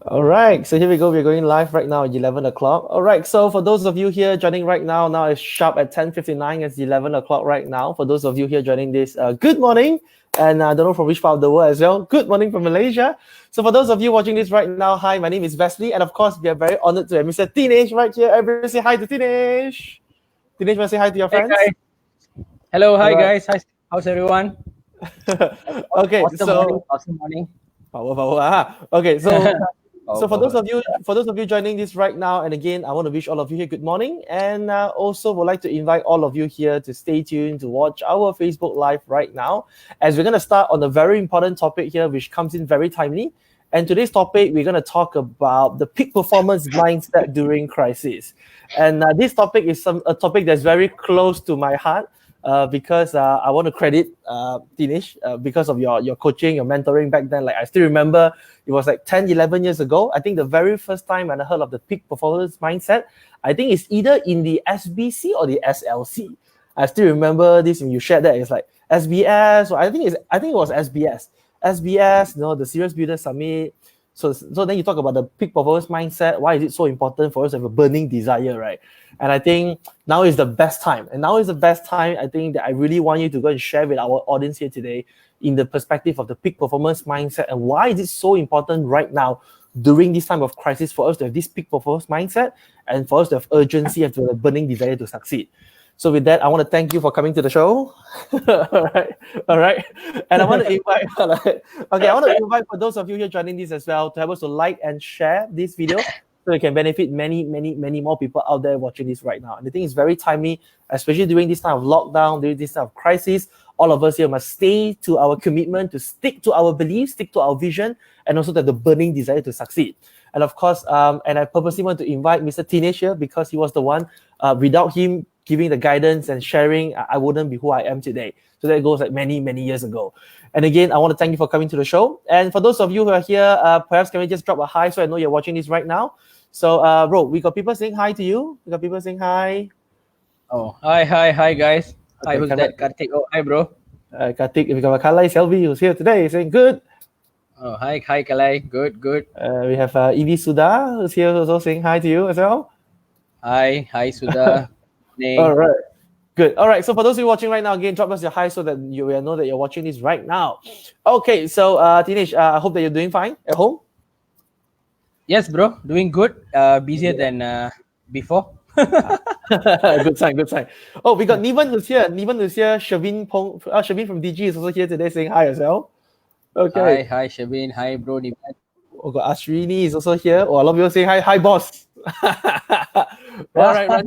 All right, so here we go. We're going live right now at 11 o'clock. All right, so for those of you here joining right now it's sharp at 10:59. It's 11 o'clock right now. For those of you here joining this, good morning. And I don't know from which part of the world as well. Good morning from Malaysia. So for those of you watching this right now, hi, my name is Wesley. And of course, we are very honored to have Mr. Thinesh right here. Everybody say hi to Thinesh. Thinesh, want to say hi to your Hey friends? guys. Hello, All hi right. guys. How's everyone? Okay, Awesome morning. so Awesome morning. power. Okay, so for those Power. of you joining this right now, and again, I want to wish all of you here good morning, and also would like to invite all of you here to stay tuned to watch our Facebook Live right now, as we're going to start on a very important topic here, which comes in very timely. And today's topic, we're going to talk about the peak performance mindset during crisis. And this topic is a topic that's very close to my heart because I want to credit Thinesh because of your coaching, your mentoring back then. Like I still remember it was like 10, 11 years ago. I think the very first time when I heard of the peak performance mindset, I think it's either in the SBC or the SLC. I still remember this when you shared that. It's like SBS, or I think it was SBS. SBS, the Serious Builder Summit. So then you talk about the peak performance mindset. Why is it so important for us to have a burning desire, right? And I think now is the best time. And now is the best time, I think, that I really want you to go and share with our audience here today in the perspective of the peak performance mindset and why is it so important right now during this time of crisis for us to have this peak performance mindset and for us to have urgency and to have a burning desire to succeed. So with that, I want to thank you for coming to the show. All right. And I want to invite, I want to invite for those of you here joining this as well to help us to like and share this video so it can benefit many, many, many more people out there watching this right now. And I think it's very timely, especially during this time of lockdown, during this time of crisis. All of us here must stay to our commitment, to stick to our beliefs, stick to our vision, and also to have the burning desire to succeed. And of course, and I purposely want to invite Mr. Thinesh here because he was the one, without him giving the guidance and sharing, I wouldn't be who I am today. So that goes like many, many years ago. And again, I want to thank you for coming to the show. And for those of you who are here, perhaps can we just drop a hi so I know you're watching this right now? So, bro, we got people saying hi to you. We got people saying hi. Oh, hi guys. Hi, Okay, who's that? Karthik. Oh, hi bro. Karthik, we got Kalai Selvi who's here today saying good. Oh, hi Kalai. Good. We have Evie Sudha who's here also saying hi to you as well. Hi Sudha. All right. Good. All right. So for those of you watching right now, again, drop us your hi so that you will know that you're watching this right now. Okay. So, Thinesh, I hope that you're doing fine at home. Yes, bro. Doing good. Busier than before. Good sign. Oh, we got Nivan who's here. Shavin from DG is also here today saying hi as well. Okay. Hi Shabin. Hi bro. Nivan. Oh, got Ashrini is also here. Oh, a lot of people saying hi. Hi, boss. All right.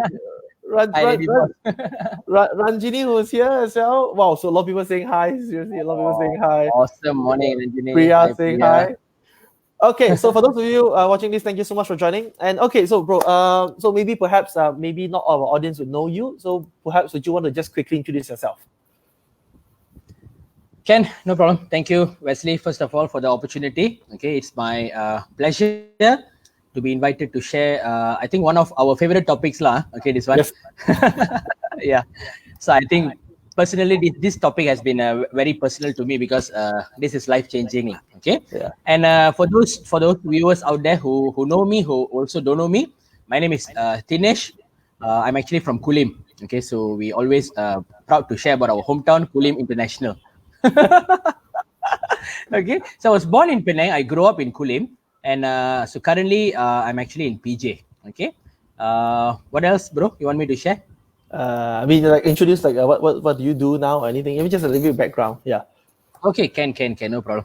Ranjini who's here as well. Wow, so a lot of people saying hi. Seriously, a lot of people saying hi. Awesome morning, Ranjini. Priya saying hi. Okay, so for those of you watching this, thank you so much for joining. And okay, so bro, so maybe perhaps maybe not all our audience would know you. So perhaps would you want to just quickly introduce yourself? Ken, no problem. Thank you, Wesley, first of all, for the opportunity. Okay, it's my pleasure to be invited to share, I think one of our favorite topics lah. Okay, this one. Yes. Yeah. So I think personally, this topic has been very personal to me because this is life changing. Okay. Yeah. And for those viewers out there who know me, who also don't know me, my name is Thinesh. I'm actually from Kulim. Okay, so we always proud to share about our hometown, Kulim International. Okay, so I was born in Penang. I grew up in Kulim. And so currently, I'm actually in PJ. Okay. What else, bro? You want me to share? I mean, like introduce like what do you do now? Or anything? Maybe just a little bit of background. Yeah. Okay, can no problem.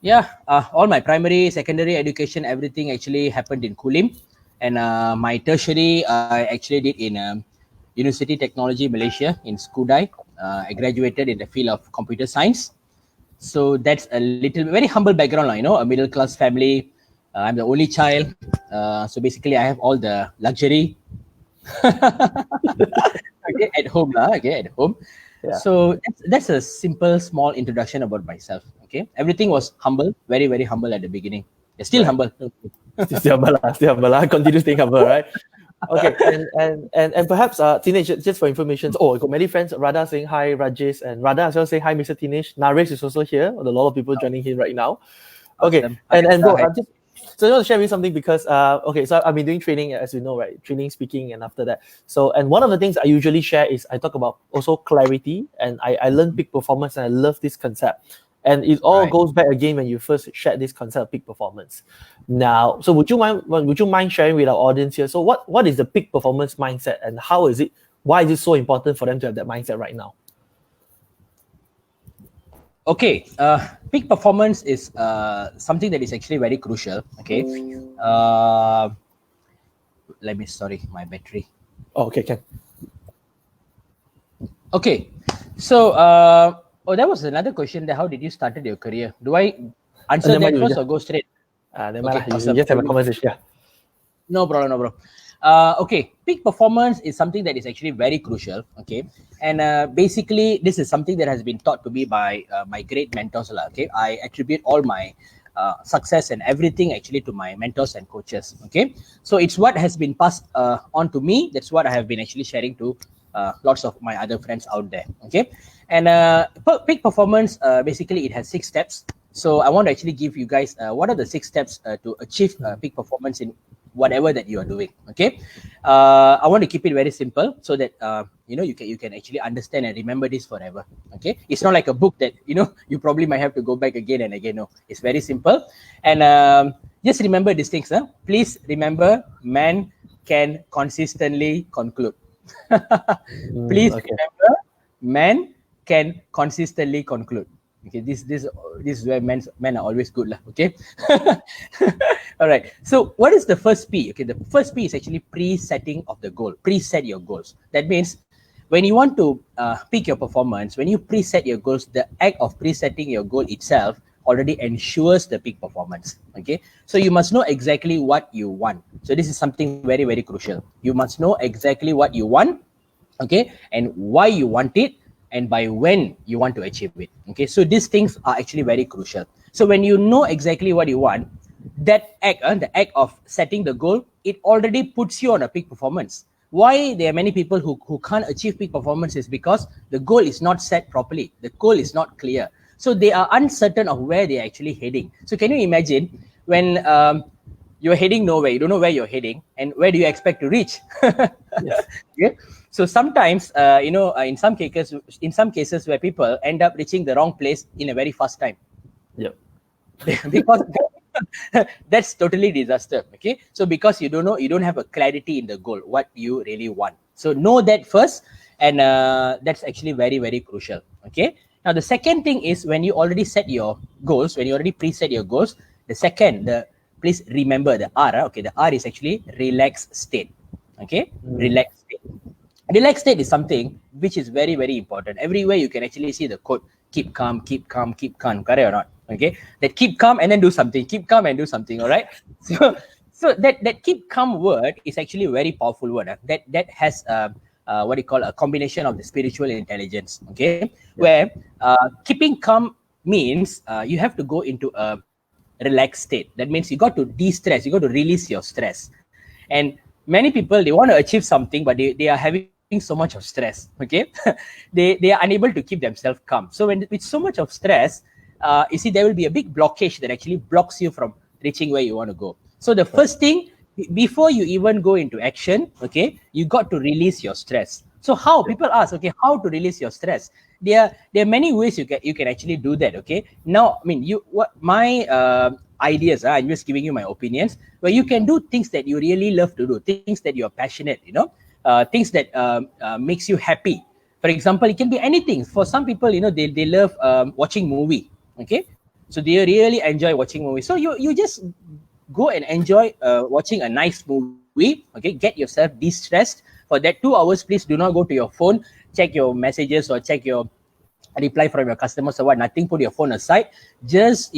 Yeah. All my primary, secondary education, everything actually happened in Kulim, and my tertiary I actually did in University Technology Malaysia in Skudai. I graduated in the field of computer science. So that's a little very humble background, a middle class family. I'm the only child. So basically I have all the luxury okay, at home. Okay, at home. Yeah. So that's a simple, small introduction about myself. Okay. Everything was humble, very, very humble at the beginning. Yeah, still humble. Still humble. Continue staying humble, right? Okay, and perhaps Thinesh, just for information. Oh, I got many friends. Radha saying hi, Rajesh, and Radha as well saying hi, Mr. Thinesh. Naresh is also here. A lot of people joining here right now. Okay, Awesome. and bro, so I want to share with you something because okay, so I've been doing training, as you know, right? Training, speaking, and after that. So, and one of the things I usually share is I talk about also clarity, and I learn peak performance, and I love this concept. And it all Right. goes back again when you first shared this concept of peak performance. Now, so would you mind sharing with our audience here? So what is the peak performance mindset, and how is it? Why is it so important for them to have that mindset right now? Okay, peak performance is something that is actually very crucial. Okay, let me, sorry, my battery. Oh, okay, can. Okay, so oh, that was another question. That how did you started your career? Do I answer that first or go straight? Never Okay, mind. You awesome. just have a conversation. Yeah. No problem, no problem. Okay, peak performance is something that is actually very crucial. Okay, and basically, this is something that has been taught to me by my great mentors. Okay, I attribute all my success and everything actually to my mentors and coaches. Okay, so it's what has been passed on to me. That's what I have been actually sharing to lots of my other friends out there. Okay, and peak performance basically it has 6 steps. So I want to actually give you guys what are the 6 steps to achieve peak performance in whatever that you are doing. Okay, I want to keep it very simple so that you can actually understand and remember this forever. Okay, it's not like a book that you probably might have to go back again and again. No, it's very simple. And just remember these things. Please remember, man can consistently conclude. Please Okay. remember, man can consistently conclude. Okay, this is where men are always good lah. Okay. All right, so what is the first P? Okay, the first P is actually pre-setting of the goal. Preset your goals. That means when you want to peak your performance, when you preset your goals, the act of presetting your goal itself already ensures the peak performance. Okay, so you must know exactly what you want. So this is something very, very crucial. You must know exactly what you want, okay, and why you want it, and by when you want to achieve it. Okay, so these things are actually very crucial. So when you know exactly what you want, that act, the act of setting the goal, it already puts you on a peak performance. Why there are many people who can't achieve peak performance is because the goal is not set properly. The goal is not clear. So they are uncertain of where they're actually heading. So can you imagine when you're heading nowhere, you don't know where you're heading, and where do you expect to reach? Yes. Yeah. So sometimes, in some cases where people end up reaching the wrong place in a very fast time. Yep. Because that's totally disaster. Okay, so because you don't have a clarity in the goal, what you really want. So know that first, and that's actually very, very crucial. Okay, now the second thing is when you already set your goals, when you already preset your goals, please remember the R. Okay, the R is actually relaxed state. Okay, relaxed state. Relaxed state is something which is very, very important. Everywhere you can actually see the quote, keep calm, keep calm, keep calm. Correct or not? Okay, that keep calm and then do something, keep calm and do something. All right. So that keep calm word is actually a very powerful word. That has what you call a combination of the spiritual intelligence. Okay, where keeping calm means you have to go into a relaxed state. That means you got to de-stress, you got to release your stress. And many people, they want to achieve something, but they are having so much of stress. Okay, they are unable to keep themselves calm. So when with so much of stress, you see, there will be a big blockage that actually blocks you from reaching where you want to go. So the first thing, before you even go into action, okay, you got to release your stress. So how? People ask, okay, how to release your stress? There are many ways you can actually do that. Okay, now I mean, my ideas, I'm just giving you my opinions, where you can do things that you really love to do, things that you're passionate, things that makes you happy. For example, it can be anything. For some people, they love watching movie. Okay, so they really enjoy watching movies. So you just go and enjoy watching a nice movie. Okay, get yourself de-stressed. For that 2 hours, please do not go to your phone, check your messages or check your reply from your customers or what. Nothing. Put your phone aside. Just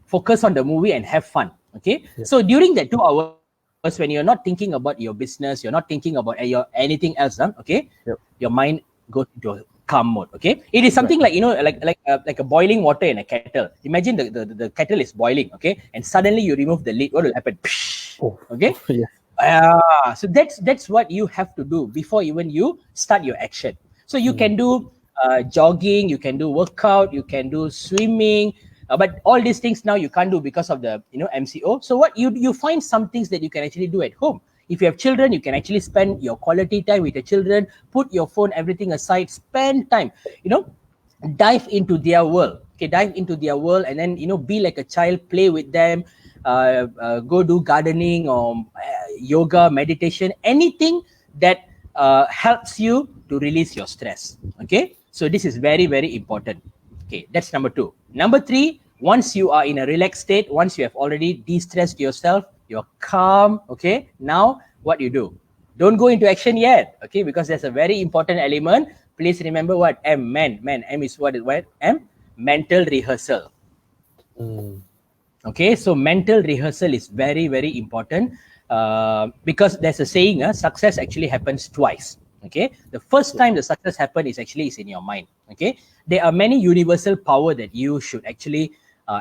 focus on the movie and have fun. Okay. Yes. So during that 2 hours, when you're not thinking about your business, you're not thinking about anything else. Okay. Yep. Your mind goes into a calm mode. Okay. It is something like like a boiling water in a kettle. Imagine the kettle is boiling. Okay. And suddenly you remove the lid. What will happen? Oh. Okay. Yes. So that's what you have to do before even you start your action. So you can do jogging, you can do workout, you can do swimming, But all these things now you can't do because of the MCO. So what you find some things that you can actually do at home. If you have children, you can actually spend your quality time with the children, put your phone, everything aside, spend time, dive into their world. Okay, dive into their world, and then be like a child, play with them, go do gardening or yoga, meditation, anything that helps you to release your stress. Okay, so this is very, very important. Okay, that's number 2. Number 3, once you are in a relaxed state, once you have already de-stressed yourself, you're calm. Okay, now what you do? Don't go into action yet. Okay, because there's a very important element. Please remember what M is what M? Mental rehearsal. Okay, so mental rehearsal is very, very important because there's a saying, success actually happens twice. Okay, the first time the success happens is in your mind. Okay, there are many universal power that you should actually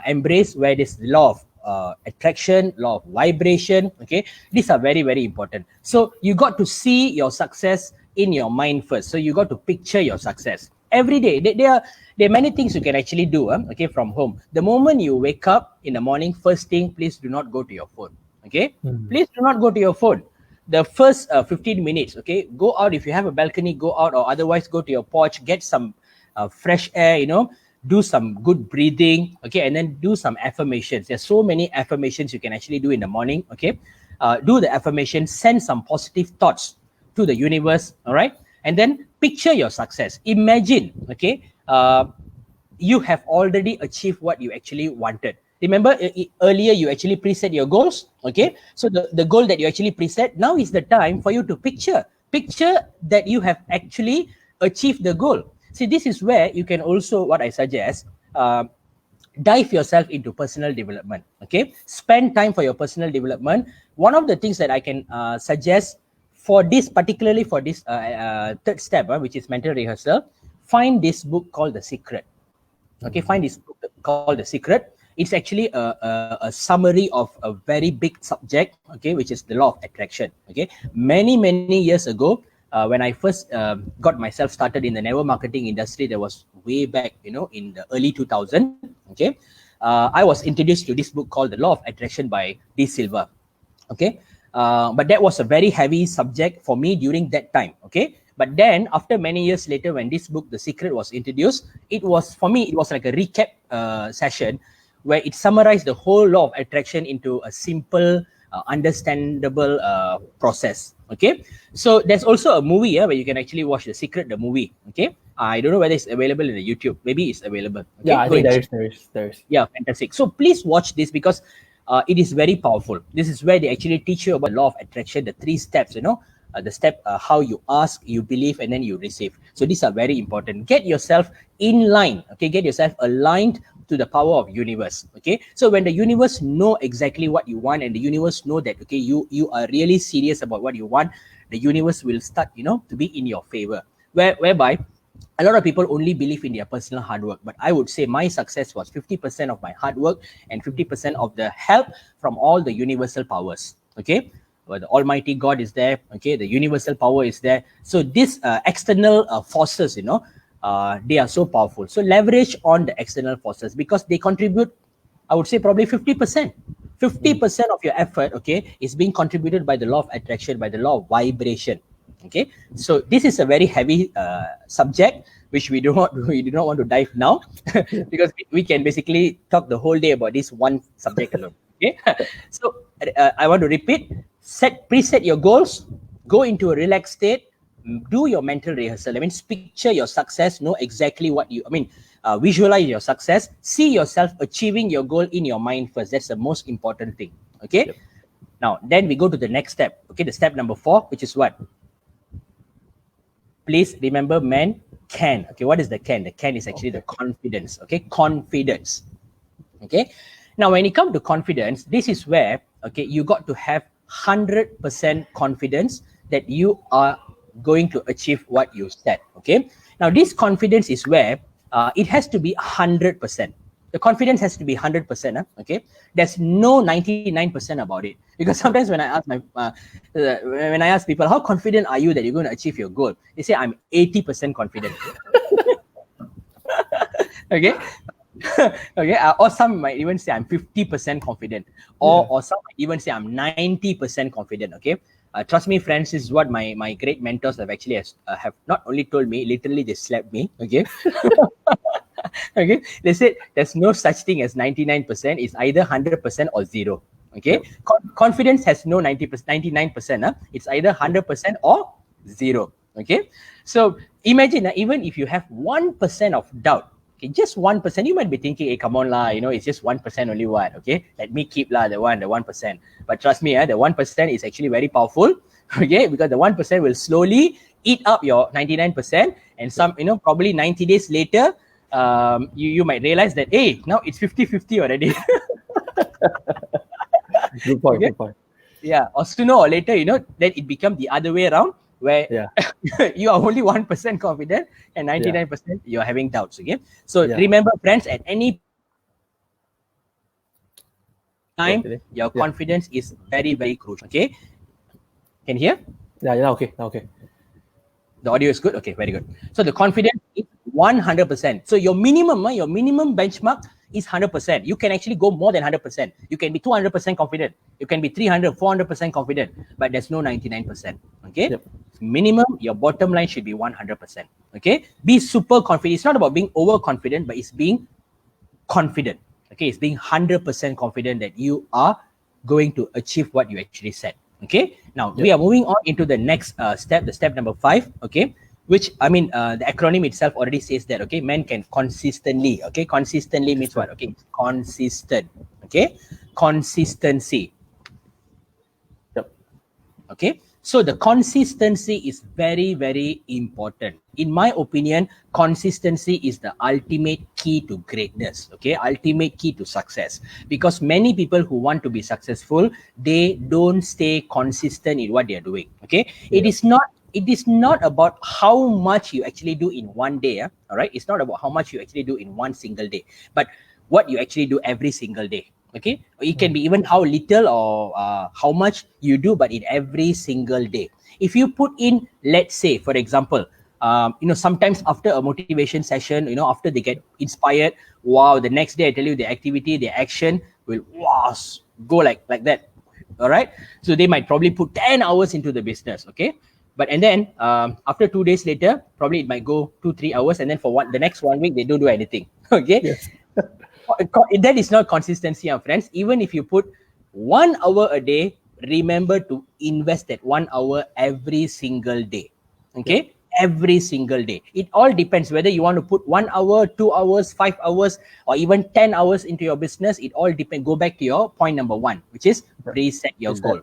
embrace, where this law of attraction, law of vibration. Okay, these are very, very important. So you got to see your success in your mind first. So you got to picture your success every day. There are many things you can actually do okay, from home. The moment you wake up in the morning, first thing, please do not go to your phone. Okay, please do not go to your phone. The first 15 minutes, okay, go out. If you have a balcony, go out, or otherwise go to your porch, get some fresh air, do some good breathing, okay, and then do some affirmations. There's so many affirmations you can actually do in the morning. Okay, do the affirmation, send some positive thoughts to the universe. All right, and then picture your success. Imagine, okay, you have already achieved what you actually wanted. Remember, earlier you actually preset your goals. Okay, so the goal that you actually preset, now is the time for you to picture that you have actually achieved the goal. See, this is where you can also, what I suggest, dive yourself into personal development. Okay, spend time for your personal development. One of the things that I can suggest for this, particularly for this third step, which is mental rehearsal, find this book called The Secret. Okay, find this book called The Secret. It's actually a summary of a very big subject, okay, which is the law of attraction. Okay, many years ago, when I first got myself started in the network marketing industry, that was way back, in the early 2000. Okay, I was introduced to this book called The Law of Attraction by D. Silva. Okay, but that was a very heavy subject for me during that time. Okay, but then after many years later, when this book, The Secret, was introduced, it was, for me, it was like a recap session where it summarized the whole law of attraction into a simple, understandable process. Okay, so there's also a movie where you can actually watch The Secret, the movie. Okay, I don't know whether it's available in the YouTube. Maybe it's available. Okay? Yeah, I think there is. Yeah, fantastic. So please watch this because it is very powerful. This is where they actually teach you about law of attraction, the 3 steps. The step how you ask, you believe, and then you receive. So these are very important. Get yourself in line. Okay, get yourself aligned to the power of universe. Okay, so when the universe know exactly what you want, and the universe know that, okay, you are really serious about what you want, the universe will start to be in your favor, whereby a lot of people only believe in their personal hard work. But I would say my success was 50% of my hard work and 50% of the help from all the universal powers. Okay, well, the Almighty God is there. Okay, the universal power is there. So these external forces, they are so powerful. So leverage on the external forces because they contribute, I would say, probably 50%. 50% of your effort, okay, is being contributed by the law of attraction, by the law of vibration. Okay, so this is a very heavy subject which we do not want to dive now because we can basically talk the whole day about this one subject alone. Okay, so I want to repeat: preset your goals, go into a relaxed state, do your mental rehearsal. That means picture your success, know exactly what you, visualize your success, see yourself achieving your goal in your mind first. That's the most important thing. Okay. Yep. Now, then we go to the next step. Okay, the step number 4, which is what? Please remember, man can. Okay, what is the can? The can is actually the confidence. Okay, confidence. Okay. Now, when it comes to confidence, this is where, okay, you got to have 100% confidence that you are going to achieve what you said. Okay. Now, this confidence is where it has to be 100%. The confidence has to be 100%. Okay. There's no 99% about it, because sometimes when I ask when I ask people, how confident are you that you're going to achieve your goal? They say I'm 80% confident. Okay. Okay, or some might even say I'm 50% confident, or some might even say I'm 90% confident. Okay, trust me, friends, this is what my great mentors have actually have not only told me, literally they slapped me. Okay. Okay, they said there's no such thing as 99%. It's either 100% or zero. Okay, confidence has no 90%, 99%. It's either 100% or zero. Okay, so imagine even if you have 1% of doubt, okay, just 1%, you might be thinking, hey, come on lah, it's just 1% only. What? Okay, let me keep lah the 1%. But trust me, the 1% is actually very powerful. Okay, because the 1% will slowly eat up your 99%, and some, probably 90 days later, you might realize that, hey, now it's 50-50 already. Good point. Okay? Good point. Yeah, or sooner or later, then it becomes the other way around, where you are only 1% confident and 99% you're having doubts. Okay, so remember, friends, at any time, your confidence is very, very crucial. Okay, can you hear? Yeah, okay, okay. The audio is good. Okay, very good. So the confidence is 100%. So your minimum benchmark is 100%. You can actually go more than 100%. You can be 200% confident. You can be 300, 400% confident, but there's no 99%. Okay. Minimum, your bottom line should be 100%. Okay. Be super confident. It's not about being overconfident, but it's being confident. Okay. It's being 100% confident that you are going to achieve what you actually said. Okay, now we are moving on into the next step, the step number 5. Okay, which the acronym itself already says that. Okay, men can consistently. Okay, consistently means what? Okay, consistent. Okay, consistency. Okay, so the consistency is very, very important. In my opinion, consistency is the ultimate key to greatness. Okay, ultimate key to success. Because many people who want to be successful, they don't stay consistent in what they are doing. Okay, it is not about how much you actually do in one day. All right, it's not about how much you actually do in one single day, but what you actually do every single day. Okay, it can be even how little or how much you do, but in every single day. If you put in, let's say, for example, sometimes after a motivation session, after they get inspired, wow, the next day I tell you the activity, the action will go like that. All right, so they might probably put 10 hours into the business. Okay, but and then after 2 days later, probably it might go 2-3 hours, and then for the next 1 week they don't do anything. Okay. Yes. That is not consistency, friends. Even if you put 1 hour a day, remember to invest that 1 hour every single day. Okay, every single day. It all depends whether you want to put 1 hour, 2 hours, 5 hours, or even 10 hours into your business. It all depends. Go back to your point number 1, which is reset your goal.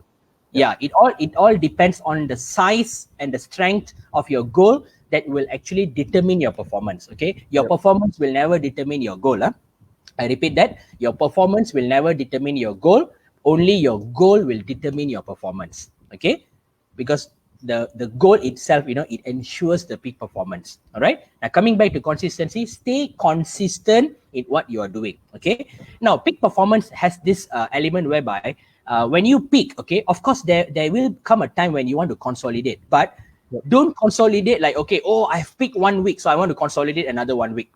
Yeah, it all depends on the size and the strength of your goal that will actually determine your performance. Okay, your performance will never determine your goal. I repeat that, your performance will never determine your goal. Only your goal will determine your performance. Okay, because the goal itself, it ensures the peak performance. All right, now coming back to consistency, stay consistent in what you are doing. Okay, now peak performance has this element whereby when you peak, okay, of course there will come a time when you want to consolidate, but don't consolidate like, okay, I've peaked 1 week, so I want to consolidate another 1 week.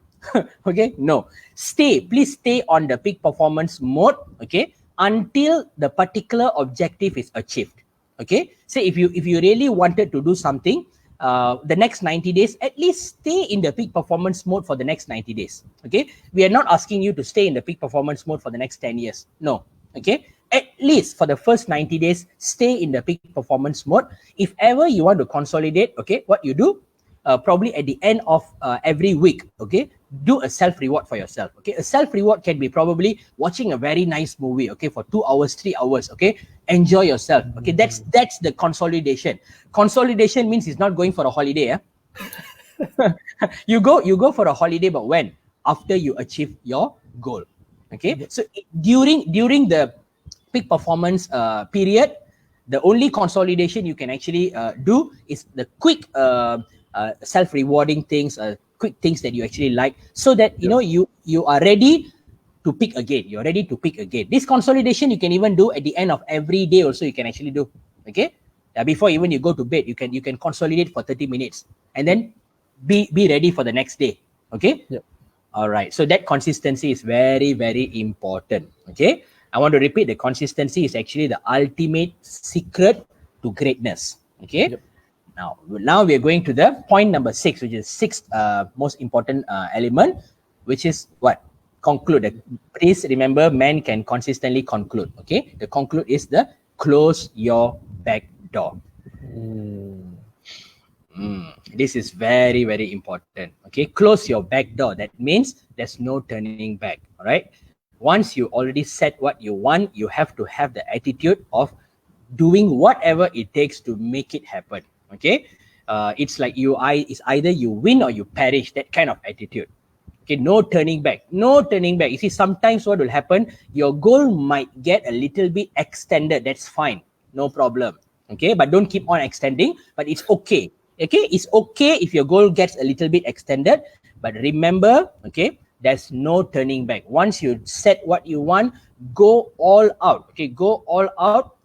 Okay, no, please stay on the peak performance mode, okay, until the particular objective is achieved. Okay, say if you really wanted to do something the next 90 days, at least stay in the peak performance mode for the next 90 days. Okay, we are not asking you to stay in the peak performance mode for the next 10 years. No. Okay, at least for the first 90 days, stay in the peak performance mode. If ever you want to consolidate, okay, what you do, probably at the end of every week, okay, do a self-reward for yourself. Okay, a self-reward can be probably watching a very nice movie, okay, for 2 hours, 3 hours. Okay, enjoy yourself. Okay, that's the consolidation. Consolidation means it's not going for a holiday. You go for a holiday, but when? After you achieve your goal. Okay, so during the peak performance period, the only consolidation you can actually do is the quick self-rewarding things, quick things that you actually like, so that you are ready to pick again. You're ready to pick again. This consolidation you can even do at the end of every day. Also, you can actually do. Okay, before even you go to bed, you can consolidate for 30 minutes and then be ready for the next day. Okay. All right. So that consistency is very, very important. Okay. I want to repeat, the consistency is actually the ultimate secret to greatness. Okay. Yep. Now we are going to the point number 6, which is sixth most important element, which is what? Conclude. Please remember, man can consistently conclude. Okay. The conclude is the close your back door. This is very, very important. Okay, close your back door. That means there's no turning back. All right. Once you already set what you want, you have to have the attitude of doing whatever it takes to make it happen. Okay. It's like it's either you win or you perish. That kind of attitude. Okay, no turning back. No turning back. You see, sometimes what will happen, your goal might get a little bit extended. That's fine. No problem. Okay, but don't keep on extending. But it's okay. Okay, it's okay if your goal gets a little bit extended. But remember, okay, there's no turning back. Once you set what you want, go all out. Okay, go all out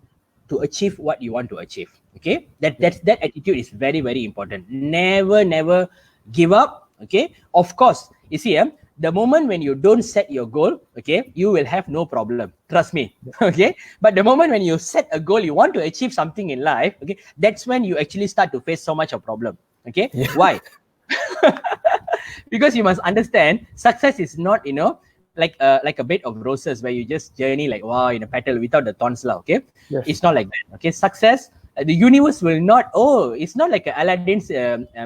to achieve what you want to achieve. Okay, that attitude is very, very important. Never give up. Okay, of course, you see, the moment when you don't set your goal, okay, you will have no problem. Trust me. Okay, but the moment when you set a goal, you want to achieve something in life, okay, that's when you actually start to face so much of problem. Okay, why? Because you must understand, success is not, like a bed of roses where you just journey like wow in a petal without the thorns lah. Okay, it's not like that. Okay, success, the universe will not, it's not like Aladdin's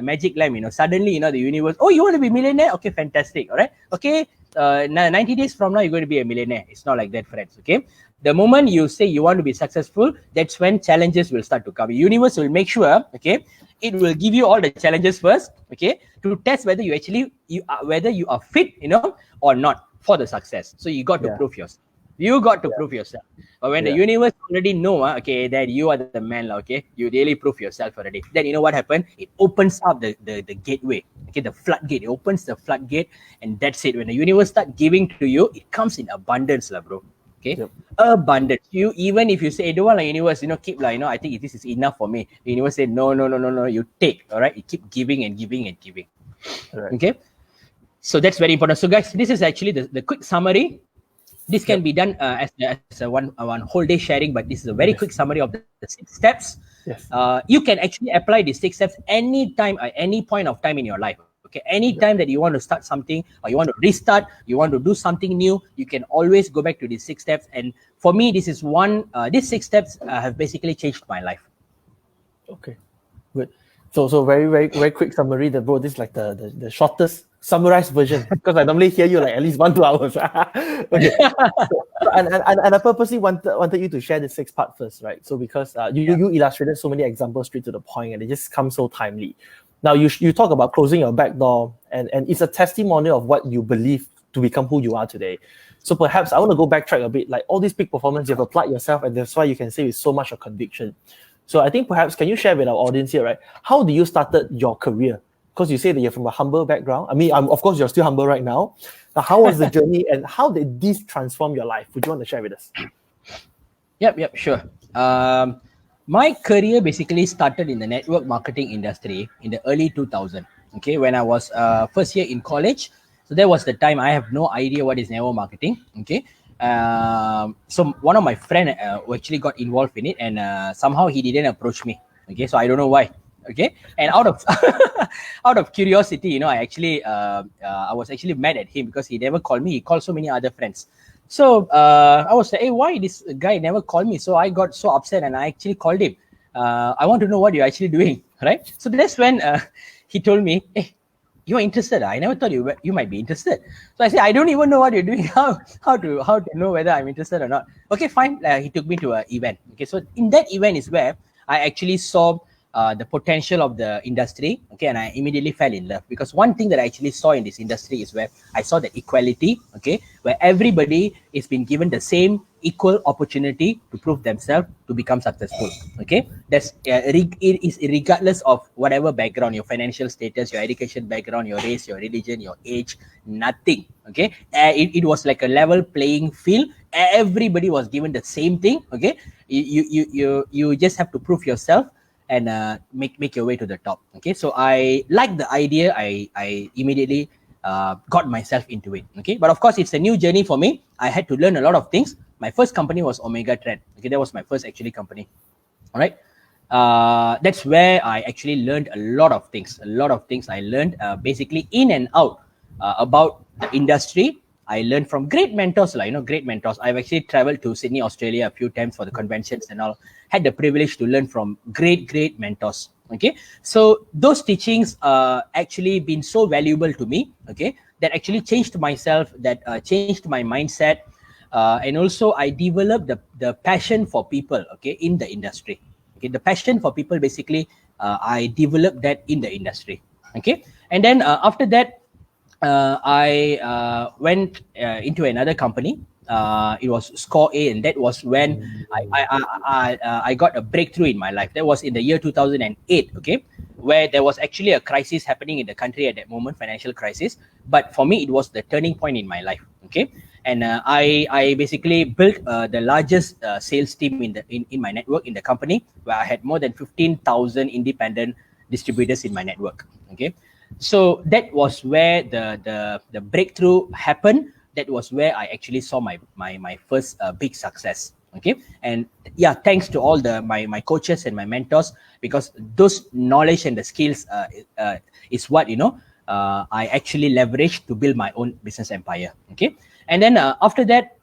magic lamp, suddenly, the universe, you want to be millionaire? Okay, fantastic. All right. Okay. 90 days from now, you're going to be a millionaire. It's not like that, friends. Okay. The moment you say you want to be successful, that's when challenges will start to come. The universe will make sure, okay, it will give you all the challenges first, okay, to test whether whether you are fit, or not for the success. So you got to prove yourself. You got to prove yourself. But when the universe already know, okay, that you are the man, okay, you really prove yourself already. Then you know what happened? It opens up the gateway, okay, the floodgate. It opens the floodgate, and that's it. When the universe start giving to you, it comes in abundance, lah, bro. Okay, abundance. You, even if you say, I don't want the universe, keep like, I think this is enough for me. The universe say, no. You take, all right. You keep giving and giving and giving. Right. Okay. So that's very important. So guys, this is actually the quick summary. This can be done as a one whole day sharing, but this is a very quick summary of the 6 steps. Yes. You can actually apply these 6 steps anytime, at any point of time in your life. Okay, anytime that you want to start something or you want to restart, you want to do something new, you can always go back to these 6 steps. And for me, this is these 6 steps have basically changed my life. Okay, good. So very, very, very quick summary. Bro, this is like the shortest summarized version, because I normally hear you like at least 1-2 hours. Okay. And I purposely wanted you to share the 6th part first, right? So because you illustrated so many examples straight to the point, and it just comes so timely. Now you talk about closing your back door, and it's a testimonial of what you believe to become who you are today. So perhaps I want to go backtrack a bit. Like all these peak performance, you've applied yourself, and that's why you can say with so much of conviction. So I think perhaps can you share with our audience here, right? How do you started your career? Because you say that you're from a humble background. I mean, of course, you're still humble right now. Now, how was the journey, and how did this transform your life? Would you want to share with us? Yep, sure. My career basically started in the network marketing industry in the early 2000s. Okay, when I was first year in college. So that was the time I have no idea what is network marketing. Okay. So one of my friend actually got involved in it, and somehow he didn't approach me. Okay, so I don't know why. Okay, and out of curiosity, I actually I was actually mad at him because he never called me. He called so many other friends. So I was like, hey, why this guy never called me? So I got so upset, and I actually called him. I want to know what you're actually doing, right? So that's when he told me, hey, you're interested. I never thought you might be interested. So I said, I don't even know what you're doing. How to know whether I'm interested or not? Okay, fine. He took me to an event. Okay, so in that event is where I actually saw the potential of the industry. Okay, and I immediately fell in love, because one thing that I actually saw in this industry is where I saw the equality. Okay, where everybody is being given the same equal opportunity to prove themselves to become successful. Okay, that's it is regardless of whatever background, your financial status, your education background, your race, your religion, your age, nothing. Okay, it was like a level playing field. Everybody was given the same thing. Okay, you just have to prove yourself and make your way to the top. Okay, so I like the idea. I immediately got myself into it. Okay, but of course it's a new journey for me. I had to learn a lot of things. My first company was Omega Trend. Okay, that was my first actually company. All right. That's where I actually learned a lot of things. A lot of things I learned basically in and out about the industry. I learned from great mentors, like, great mentors. I've actually traveled to Sydney, Australia a few times for the conventions and all. Had the privilege to learn from great mentors. Okay, so those teachings actually been so valuable to me. Okay, that actually changed myself. That changed my mindset, and also I developed the passion for people. Okay, in the industry. Okay, the passion for people basically, I developed that in the industry. Okay, and then after that, I went into another company. It was Score A, and that was when I got a breakthrough in my life. That was in the year 2008. Okay, where there was actually a crisis happening in the country at that moment, financial crisis. But for me, it was the turning point in my life. Okay, and I basically built the largest sales team in my network in the company, where I had more than 15,000 independent distributors in my network. Okay, so that was where the breakthrough happened. That was where I actually saw my first big success. Okay, and yeah, thanks to all my coaches and my mentors, because those knowledge and the skills is what I actually leveraged to build my own business empire. Okay, and then after that,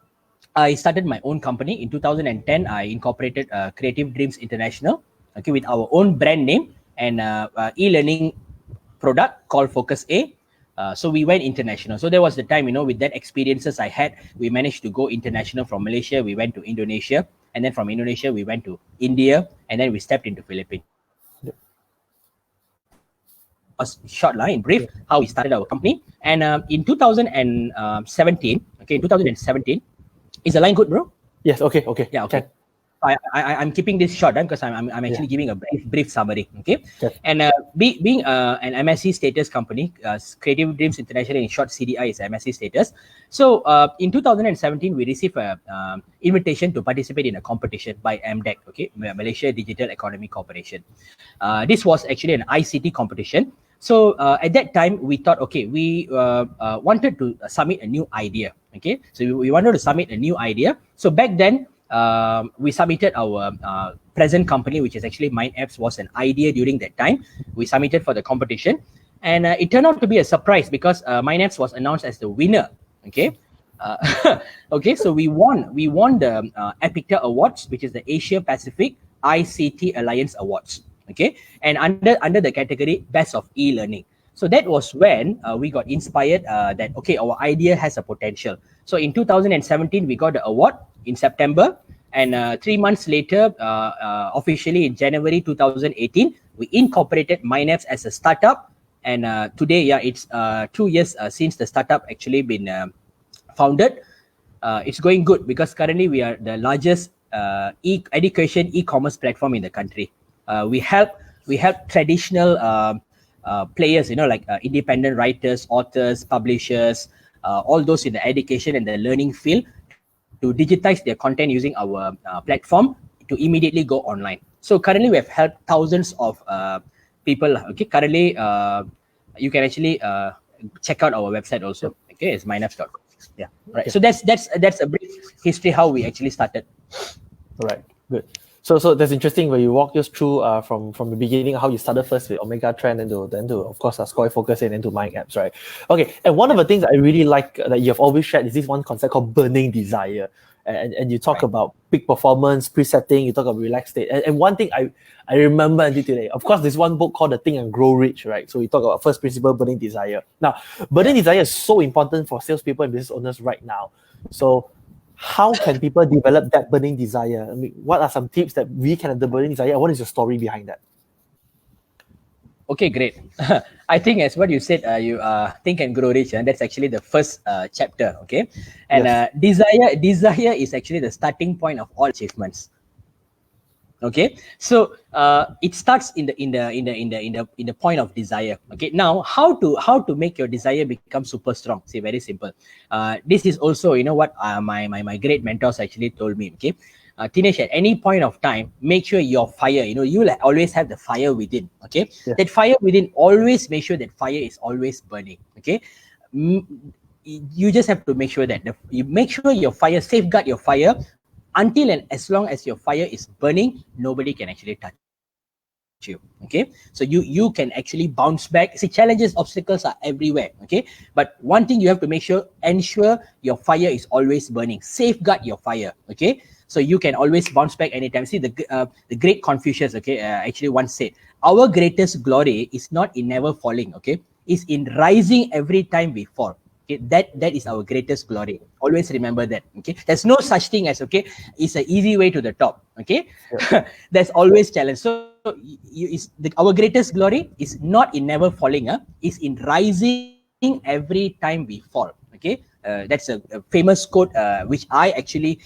I started my own company in 2010. I incorporated Creative Dreams International. Okay, with our own brand name and e-learning product called Focus A. So we went international. So there was the time, with that experiences I had, we managed to go international. From Malaysia, we went to Indonesia, and then from Indonesia, we went to India, and then we stepped into Philippines. A short line, in brief, how we started our company. And in 2017, okay, in 2017, is the line good, bro? Yes, okay. Yeah, okay. I'm keeping this short because I'm actually giving a brief summary. Okay, and being an MSc status company, Creative Dreams International, in short, CDI is MSc status. So in 2017, we received a invitation to participate in a competition by MDEC, okay, Malaysia Digital Economy Corporation. This was actually an ICT competition. So at that time, we thought, okay, we wanted to submit a new idea. Okay, so we wanted to submit a new idea. So back then, we submitted our present company, which is actually Mind Apps, was an idea during that time. We submitted for the competition, and it turned out to be a surprise because Mind Apps was announced as the winner. Okay, okay, so we won the Epicta Awards, which is the Asia Pacific ICT Alliance Awards. Okay, and under the category Best of E-Learning. So that was when we got inspired that, okay, our idea has a potential. So in 2017, we got the award in September, and 3 months later, officially in January 2018, we incorporated Mind Apps as a startup. And today, yeah, it's 2 years since the startup actually been founded. It's going good because currently we are the largest education e-commerce platform in the country. We help traditional players, like independent writers, authors, publishers, all those in the education and the learning field, to digitize their content using our platform to immediately go online. So currently we have helped thousands of people. Okay, currently you can actually check out our website also. Okay, it's mindapps.com. Yeah, right. Okay. So that's a brief history how we actually started. All right, good. So that's interesting where you walk us through from the beginning how you started first with Omega Trend, and then to of course Score Focus and then to Mind Apps, right? Okay, and one of the things I really like that you have always shared is this one concept called burning desire, and you talk about peak performance, presetting, you talk about relaxed state, and one thing I remember until today, of course, there's one book called The Think and Grow Rich, right? So we talk about first principle, burning desire. Now, burning desire is so important for salespeople and business owners right now. So how can people develop that burning desire? I mean, what are some tips that we can have the burning desire? What is your story behind that? Okay, great. I think as what you said, you think and grow rich, and that's actually the first chapter. Okay, and yes. Desire is actually the starting point of all achievements. Okay, so it starts in the point of desire. Okay, now how to make your desire become super strong? See, very simple. This is also what my great mentors actually told me. Okay, Thinesh, at any point of time, make sure your fire. You will always have the fire within. Okay, that fire within, always make sure that fire is always burning. Okay. you just have to make sure that you make sure your fire, safeguard your fire until and as long as your fire is burning, nobody can actually touch you. Okay, so you can actually bounce back. See, challenges, obstacles are everywhere. Okay, but one thing you have to make sure, ensure your fire is always burning. Safeguard your fire. Okay, so you can always bounce back anytime. See, the great Confucius, okay, actually once said, our greatest glory is not in never falling, okay, is in rising every time we fall. Okay, that is our greatest glory. Always remember that. Okay, there's no such thing as, okay, it's an easy way to the top. Okay, Yeah. there's always challenge. So our greatest glory is not in never falling, is in rising every time we fall. Okay, that's a famous quote, which I actually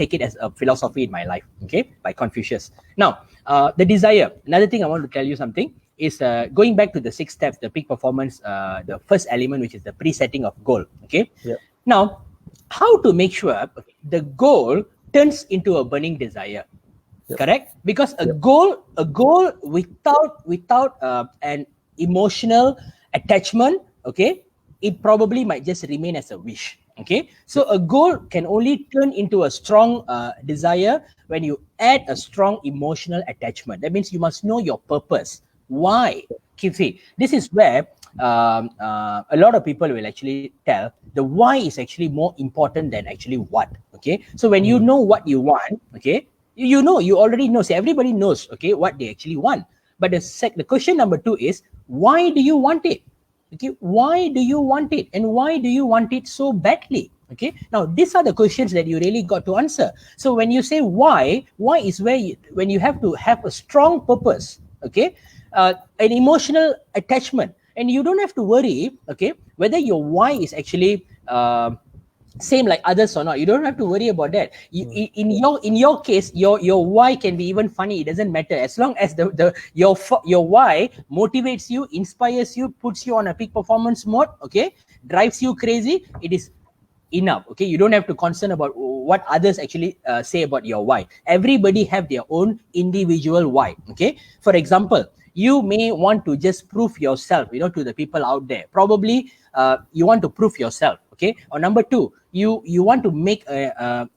take it as a philosophy in my life. Okay, by Confucius. Now, the desire. Another thing I want to tell you something is going back to the 6 steps, the peak performance, the first element, which is the pre-setting of goal. Okay. Yeah. Now, how to make sure the goal turns into a burning desire? Yep. Correct? Because a Yep. goal without an emotional attachment, okay, it probably might just remain as a wish. Okay, so a goal can only turn into a strong desire when you add a strong emotional attachment. That means you must know your purpose. Why? See, this is where a lot of people will actually tell the why is actually more important than actually what. Okay, so when you know what you want, okay, you already know. See, everybody knows, okay, what they actually want. But the question number 2 is, why do you want it? Okay, why do you want it, and why do you want it so badly? Okay, now these are the questions that you really got to answer. So when you say why is where when you have to have a strong purpose, okay, an emotional attachment, and you don't have to worry, okay, whether your why is actually same like others or not. You don't have to worry about that. In your case, your why can be even funny. It doesn't matter as long as your why motivates you, inspires you, puts you on a peak performance mode. Okay, drives you crazy. It is enough. Okay, you don't have to concern about what others actually say about your why. Everybody have their own individual why. Okay, for example, you may want to just prove yourself, to the people out there. Probably you want to prove yourself. Okay, or number 2, you want to make an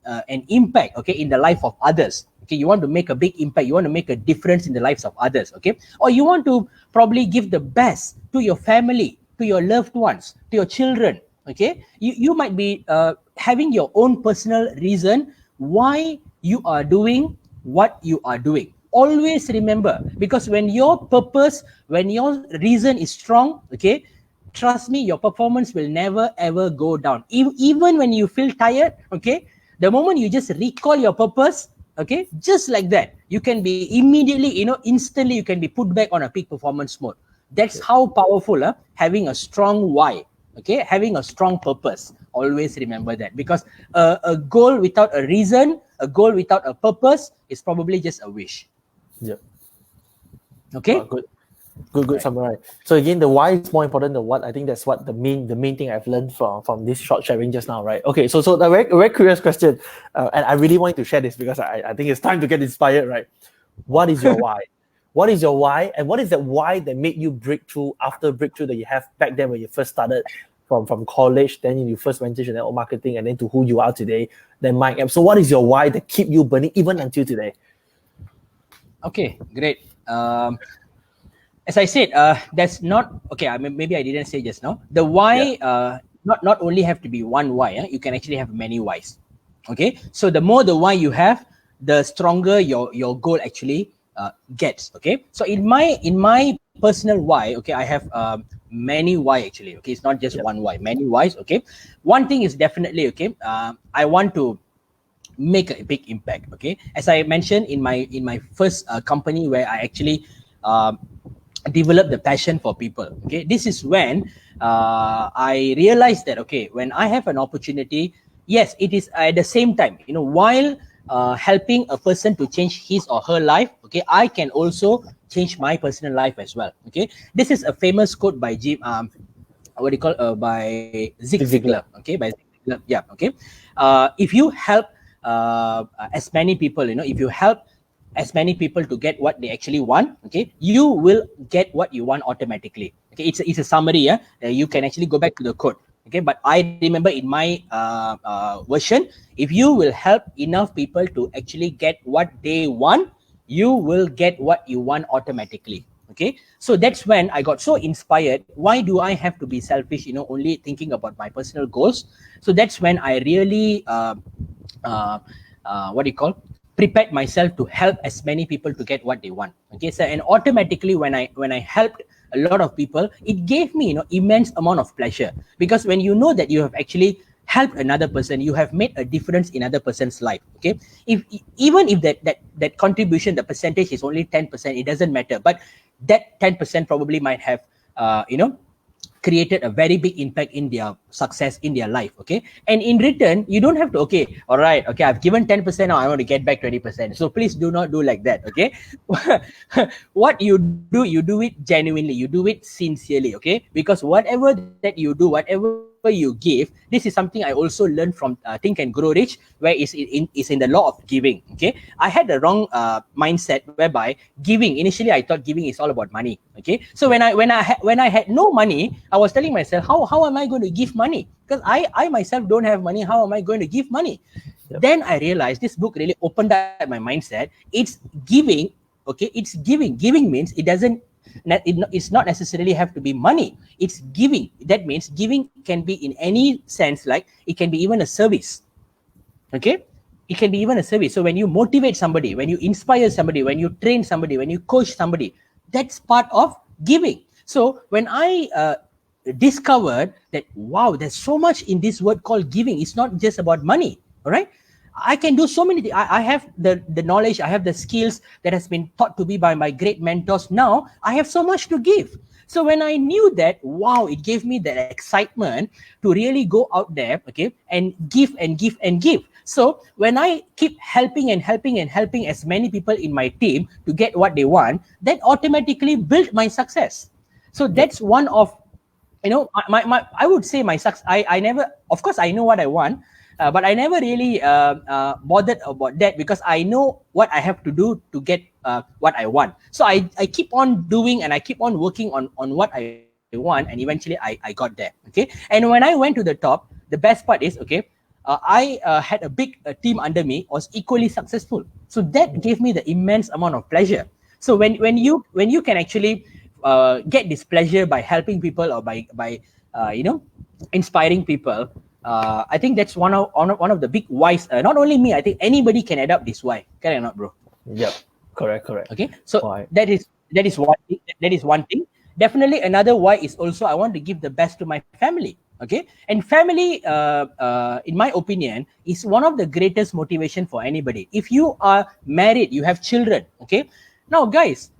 impact, okay, in the life of others. Okay, you want to make a big impact, you want to make a difference in the lives of others. Okay, or you want to probably give the best to your family, to your loved ones, to your children. Okay, you might be having your own personal reason why you are doing what you are doing. Always remember, because when your purpose, when your reason is strong, okay, trust me, your performance will never ever go down. Even when you feel tired, okay, the moment you just recall your purpose, okay, just like that, you can be immediately, instantly you can be put back on a peak performance mode. That's how powerful having a strong why, okay, having a strong purpose. Always remember that, because a goal without a reason, a goal without a purpose is probably just a wish. Yeah. Okay. Good Right. summary. So again, the why is more important than what. I think that's what the main thing I've learned from this short sharing just now, right? Okay, so the very curious question, and I really want to share this because I think it's time to get inspired, right? What is your why? What is your why, and what is that why that made you breakthrough after breakthrough that you have back then when you first started from college, then you first went into network marketing, and then to who you are today, then Mike App. So what is your why that keep you burning even until today? Okay, great. As I said, that's not okay. I mean, maybe I didn't say just now. The why, not only have to be one why. You can actually have many whys. Okay, so the more the why you have, the stronger your goal actually gets. Okay, so in my personal why, okay, I have many why actually. Okay, it's not just one why, many whys. Okay, one thing is definitely, okay, I want to make a big impact. Okay, as I mentioned in my first company where I actually develop the passion for people. Okay, this is when I realized that, okay, when I have an opportunity, yes, it is at the same time, while helping a person to change his or her life, okay, I can also change my personal life as well. Okay, this is a famous quote by by Zig Ziglar. Okay, by Zig Ziglar. Yeah. Okay, if you help as many people, if you help as many people to get what they actually want, okay, you will get what you want automatically. Okay, it's a summary. You can actually go back to the code. Okay, but I remember in my version, if you will help enough people to actually get what they want, you will get what you want automatically. Okay, so that's when I got so inspired. Why do I have to be selfish, only thinking about my personal goals? So that's when I really what do you call, prepared myself to help as many people to get what they want. Okay, so and automatically when I helped a lot of people, it gave me immense amount of pleasure, because when you know that you have actually helped another person, you have made a difference in other person's life. Okay, if even if that contribution, the percentage is only 10%, it doesn't matter, but that 10% probably might have created a very big impact in their success in their life. Okay, and in return, you don't have to, okay, all right, okay, I've given 10%, now I want to get back 20%. So please do not do like that. Okay, what you do it genuinely, you do it sincerely. Okay, because whatever that you do, whatever you give, this is something I also learned from Think and Grow Rich, where is in the law of giving. Okay, I had the wrong mindset whereby giving, initially I thought giving is all about money. Okay, so when I had no money, I was telling myself, how am I going to give money? Because I myself don't have money. How am I going to give money? Yep. Then I realized this book really opened up my mindset. It's giving. Okay, it's giving. Giving means it's not necessarily have to be money. It's giving. That means giving can be in any sense, like it can be even a service. Okay, it can be even a service. So when you motivate somebody, when you inspire somebody, when you train somebody, when you coach somebody, that's part of giving. So when I discovered that, wow, there's so much in this word called giving. It's not just about money. All right, I can do so many things. I have the knowledge, I have the skills that has been taught to me by my great mentors. Now I have so much to give. So when I knew that, wow, it gave me that excitement to really go out there, okay, and give and give and give. So when I keep helping and helping and helping as many people in my team to get what they want, that automatically built my success. So that's one of, my I would say my success. I never, of course, I know what I want. But I never really bothered about that, because I know what I have to do to get what I want. So I keep on doing and I keep on working on what I want, and eventually I got there. Okay, and when I went to the top, the best part is, okay, I had a big team under me, was equally successful. So that gave me the immense amount of pleasure. So when you can actually get this pleasure by helping people or by inspiring people. I think that's one of the big whys. Not only me, I think anybody can adopt this why. Correct or not, bro? Yep. Correct. Okay. So that is one thing. That is one thing. Definitely another why is also I want to give the best to my family. Okay. And family, in my opinion, is one of the greatest motivation for anybody. If you are married, you have children. Okay. Now, guys,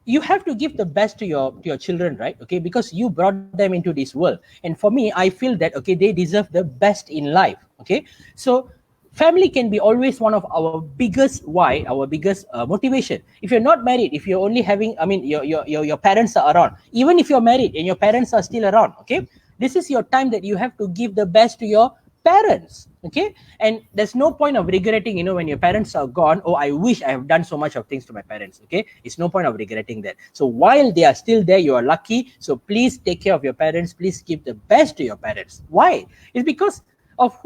you have to give the best to your children, right? Okay, because you brought them into this world. And for me, I feel that, okay, they deserve the best in life. Okay, so family can be always one of our biggest why, our biggest motivation. If you're not married, if you're only having, your parents are around, even if you're married and your parents are still around, okay, this is your time that you have to give the best to your parents. Okay, and there's no point of regretting, when your parents are gone, oh, I wish I have done so much of things to my parents. Okay, it's no point of regretting that. So while they are still there, you are lucky. So please take care of your parents. Please give the best to your parents. Why? It's because of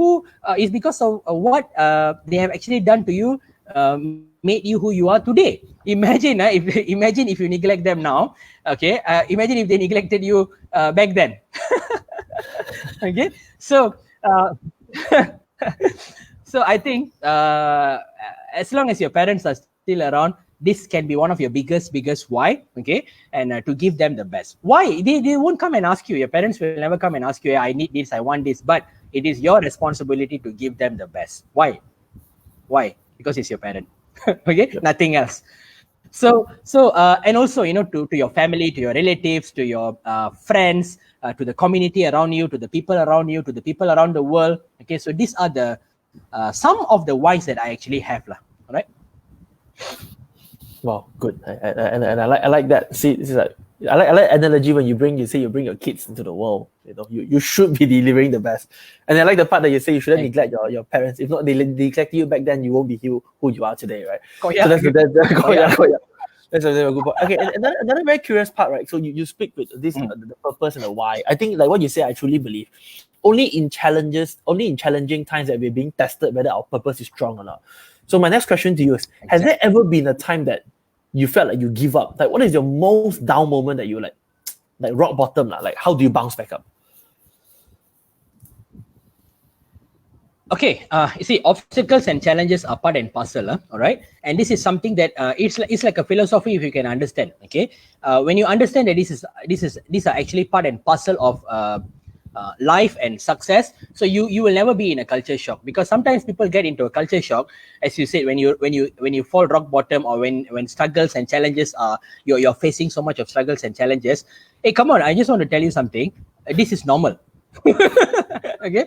it's because of what they have actually done to you, made you who you are today. Imagine if you neglect them now. Okay, imagine if they neglected you back then. Okay, so so I think as long as your parents are still around, this can be one of your biggest why. Okay, and to give them the best. Why? They won't come and ask you. Your parents will never come and ask you, I need this, I want this. But it is your responsibility to give them the best. Why? Because it's your parent. Okay, yep. Nothing else. So and also, to your family, to your relatives, to your friends, to the community around you, to the people around you, to the people around the world. Okay, so these are the some of the whys that I actually have, lah. All right. Wow, good. And I like that. See, this is like I like analogy when you bring your kids into the world. You should be delivering the best. And I like the part that you say you shouldn't neglect your parents. If not, they neglect you back then, you won't be who you are today, right? So that's That's a very good point. Okay, and another very curious part, right? So you speak with this the purpose and the why. I think like what you say, I truly believe. Only in challenging times that we're being tested whether our purpose is strong or not. So my next question to you is: has there ever been a time that you felt like you give up? Like, what is your most down moment that you like rock bottom? Like, how do you bounce back up? Okay, you see, obstacles and challenges are part and parcel, all right? And this is something that it's like a philosophy if you can understand, okay? When you understand that these are actually part and parcel of life and success, so you will never be in a culture shock, because sometimes people get into a culture shock, as you said, when you fall rock bottom, or when struggles and challenges are you're facing so much of struggles and challenges. Hey, come on, I just want to tell you something. This is normal. Okay.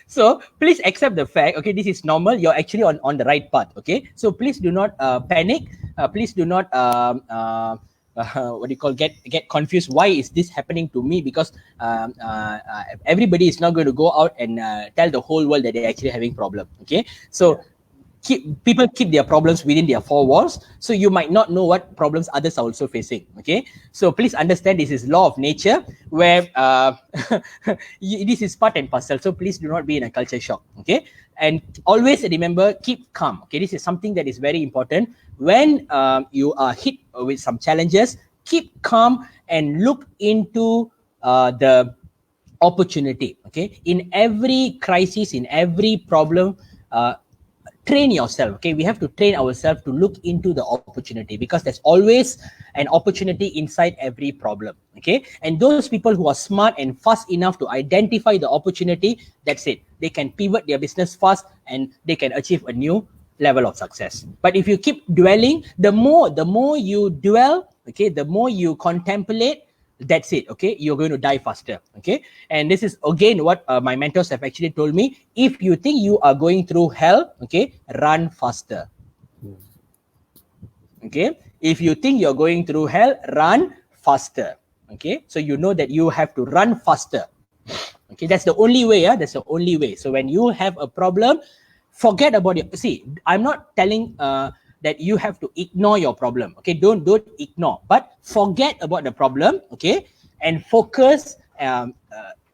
So please accept the fact, okay, this is normal. You're actually on the right path, okay? So please do not panic. Please do not what do you call, get confused. Why is this happening to me? Because everybody is not going to go out and tell the whole world that they're actually having problem, okay? So people keep their problems within their four walls, so you might not know what problems others are also facing, okay? So please understand, this is law of nature, where this is part and parcel. So please do not be in a culture shock, okay? And always remember, keep calm, okay? This is something that is very important. When you are hit with some challenges, keep calm and look into the opportunity, okay? In every crisis, in every problem, train yourself, okay? We have to train ourselves to look into the opportunity, because there's always an opportunity inside every problem, okay? And those people who are smart and fast enough to identify the opportunity, that's it. They can pivot their business fast and they can achieve a new level of success. But if you keep dwelling, the more you dwell, okay, the more you contemplate, that's it, okay? You're going to die faster, okay? And this is again what my mentors have actually told me. If you think you are going through hell, okay, run faster, okay? If you think you're going through hell, run faster, okay? So you know that you have to run faster, okay? That's the only way, that's the only way. So when you have a problem, forget about it. See, I'm not telling that you have to ignore your problem, okay? Don't ignore, but forget about the problem, okay? And focus,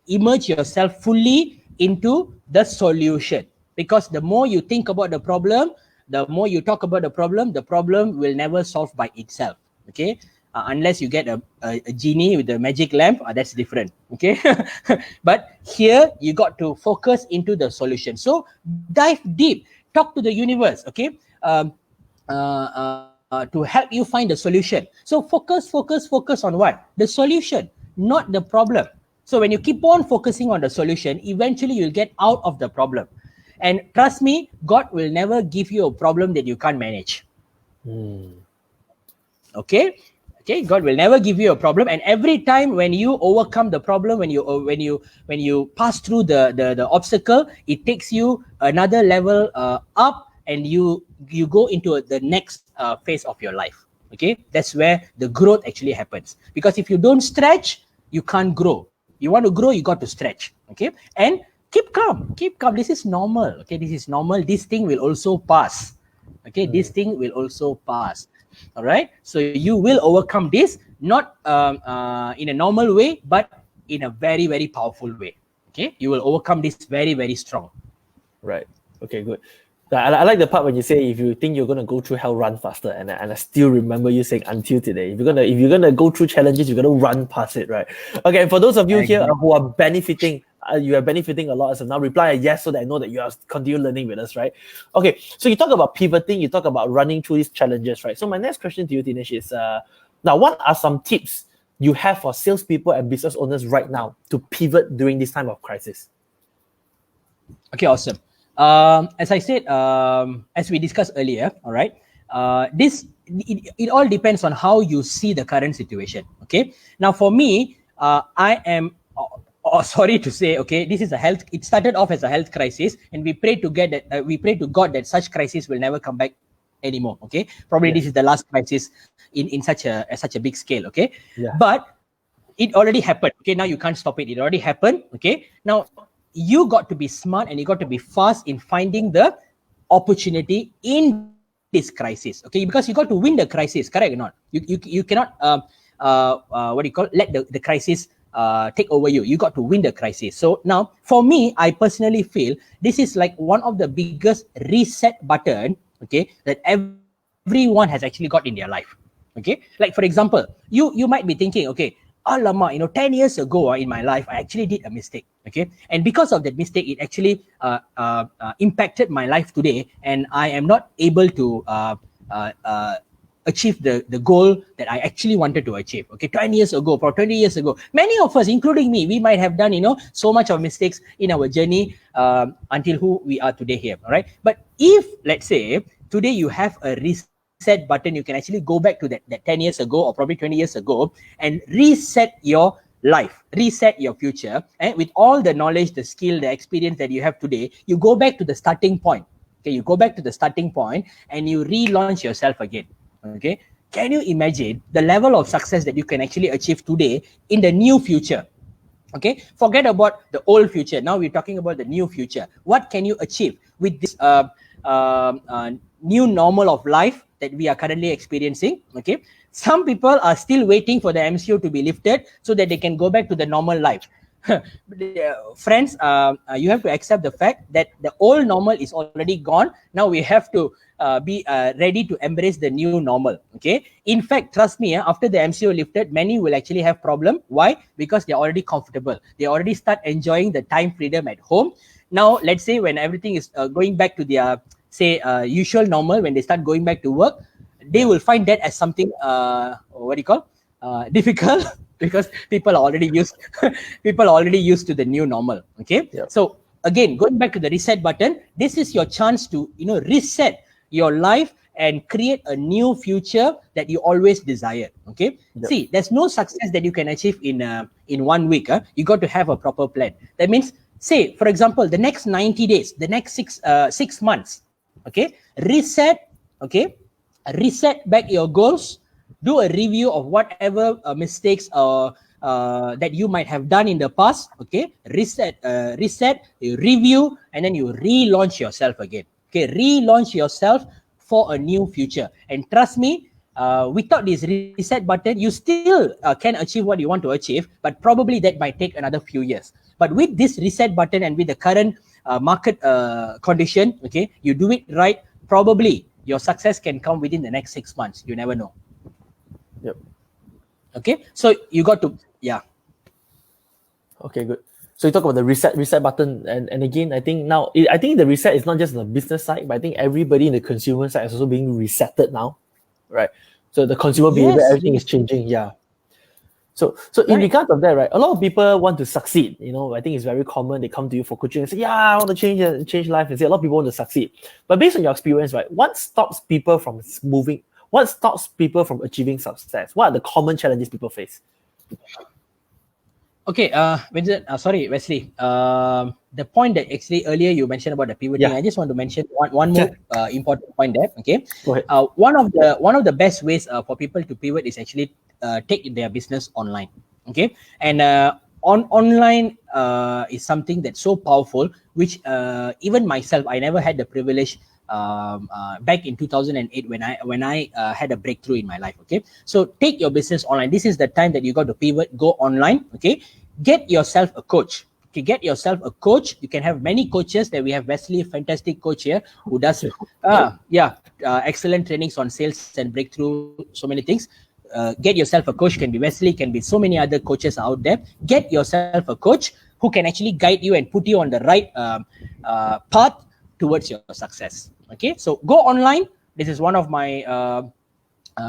immerse yourself fully into the solution. Because the more you think about the problem, the more you talk about the problem will never solve by itself, okay? Unless you get a genie with a magic lamp, that's different, okay? But here you got to focus into the solution. So dive deep, talk to the universe, okay? To help you find the solution. So focus on what? The solution, not the problem. So when you keep on focusing on the solution, eventually you'll get out of the problem. And trust me, God will never give you a problem that you can't manage. Okay? Okay, God will never give you a problem, and every time when you overcome the problem, when you pass through the obstacle, it takes you another level up, and you go into the next phase of your life. Okay, that's where the growth actually happens. Because if you don't stretch, you can't grow. You want to grow, you got to stretch. Okay, and keep calm. This is normal. Okay, this is normal. This thing will also pass. Okay, this thing will also pass. All right, so you will overcome this, not in a normal way, but in a very, very powerful way. Okay, you will overcome this very, very strong. Right. Okay, good. I like the part when you say, if you think you're gonna go through hell, run faster. And I still remember you saying until today, if you're gonna go through challenges, you're gonna run past it, right? Okay, and for those of you here who are benefiting, you are benefiting a lot as of now, reply a yes so that I know that you are continue learning with us, right? Okay, so you talk about pivoting, you talk about running through these challenges, right? So my next question to you, Thinesh, is now what are some tips you have for salespeople and business owners right now to pivot during this time of crisis? Okay, awesome. As I said, as we discussed earlier, all right, it all depends on how you see the current situation. Okay, now for me, I am sorry to say, okay, this is it started off as a health crisis, and we pray to God that such crisis will never come back anymore. Okay, probably this is the last crisis in such a big scale. Okay, but it already happened. Okay, now you can't stop it. It already happened. Okay, now you got to be smart and you got to be fast in finding the opportunity in this this crisis, okay? Because you got to win the crisis, correct or not? You cannot let the crisis take over you. You got to win the crisis. So now, for me, I personally feel this is like one of the biggest reset button, okay, that everyone has actually got in their life. Okay, like for example, you might be thinking, okay, alamak, 10 years ago in my life, I actually did a mistake. Okay, and because of that mistake, it actually impacted my life today, and I am not able to achieve the goal that I actually wanted to achieve. Okay, 20 years ago, or 20 years ago, many of us, including me, we might have done, so much of mistakes in our journey until who we are today here. All right. But if, let's say, today you have a reset button, you can actually go back to that 10 years ago or probably 20 years ago and reset your life, reset your future. And with all the knowledge, the skill, the experience that you have today, you go back to the starting point. Okay, you go back to the starting point and you relaunch yourself again. Okay, can you imagine the level of success that you can actually achieve today in the new future? Okay, forget about the old future. Now we're talking about the new future. What can you achieve with this new normal of life that we are currently experiencing? Okay, some people are still waiting for the MCO to be lifted so that they can go back to the normal life. Friends, you have to accept the fact that the old normal is already gone. Now we have to be ready to embrace the new normal. Okay, in fact, trust me, after the MCO lifted, many will actually have problem. Why? Because they're already comfortable. They already start enjoying the time freedom at home. Now, let's say when everything is going back to their usual normal, when they start going back to work, they will find that as something difficult because people are already used to the new normal. Okay, so again, going back to the reset button, this is your chance to reset your life and create a new future that you always desire. Okay, see, there's no success that you can achieve in 1 week. You got to have a proper plan. That means, say for example, the next 90 days, the next 6 months. Okay, reset. Okay, reset back your goals. Do a review of whatever mistakes that you might have done in the past. Okay, reset, you review, and then you relaunch yourself again. Okay, relaunch yourself for a new future. And trust me, without this reset button, you still can achieve what you want to achieve, but probably that might take another few years. But with this reset button and with the current market condition, okay, you do it right, probably your success can come within the next 6 months. You never know. Yep. Okay, so you got to, Okay, good. So you talk about the reset button, and again, I think the reset is not just on the business side, but I think everybody in the consumer side is also being resetted now, right? So the consumer behavior, everything is changing. Yeah. So in regards of that, right, a lot of people want to succeed. I think it's very common. They come to you for coaching and say, I want to change life. And say a lot of people want to succeed. But based on your experience, right, what stops people from moving? What stops people from achieving success? What are the common challenges people face? Okay, sorry, Wesley. The point that actually earlier you mentioned about the pivoting, I just want to mention one more important point there. Okay, go ahead. One of the best ways for people to pivot is actually take their business online. Okay, and online is something that's so powerful, which even myself, I never had the privilege back in 2008 when I had a breakthrough in my life. Okay, so take your business online. This is the time that you got to pivot, go online. Okay, get yourself a coach. Okay, get yourself a coach. You can have many coaches. That we have Wesley, fantastic coach here, who does excellent trainings on sales and breakthrough, so many things. Get yourself a coach. Can be Wesley, can be so many other coaches out there. Get yourself a coach who can actually guide you and put you on the right path towards your success. Okay, so go online. This is one of my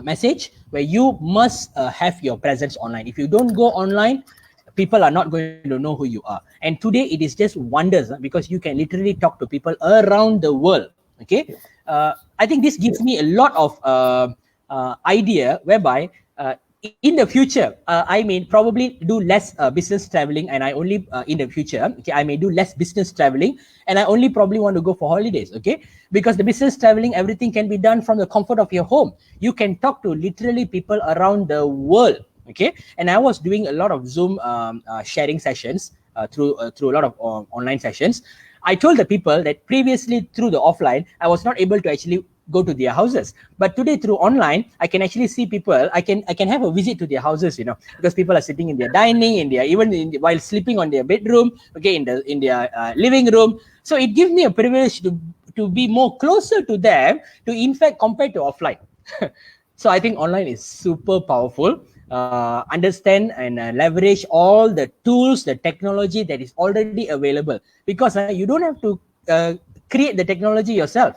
message where you must have your presence online. If you don't go online, people are not going to know who you are. And today it is just wonders because you can literally talk to people around the world. Okay, I think this gives me a lot of idea whereby in the future, I may probably do less business traveling, and I only in the future, okay, I may do less business traveling, and I only probably want to go for holidays, okay? Because the business traveling, everything can be done from the comfort of your home. You can talk to literally people around the world, okay? And I was doing a lot of Zoom sharing sessions through a lot of online sessions. I told the people that previously through the offline, I was not able to actually go to their houses. But today through online, I can actually see people. I can have a visit to their houses, because people are sitting in their dining, while sleeping on their bedroom, okay, in their living room. So it gives me a privilege to be more closer to them, to in fact compared to offline. So I think online is super powerful. Understand and leverage all the tools, the technology that is already available, because you don't have to create the technology yourself.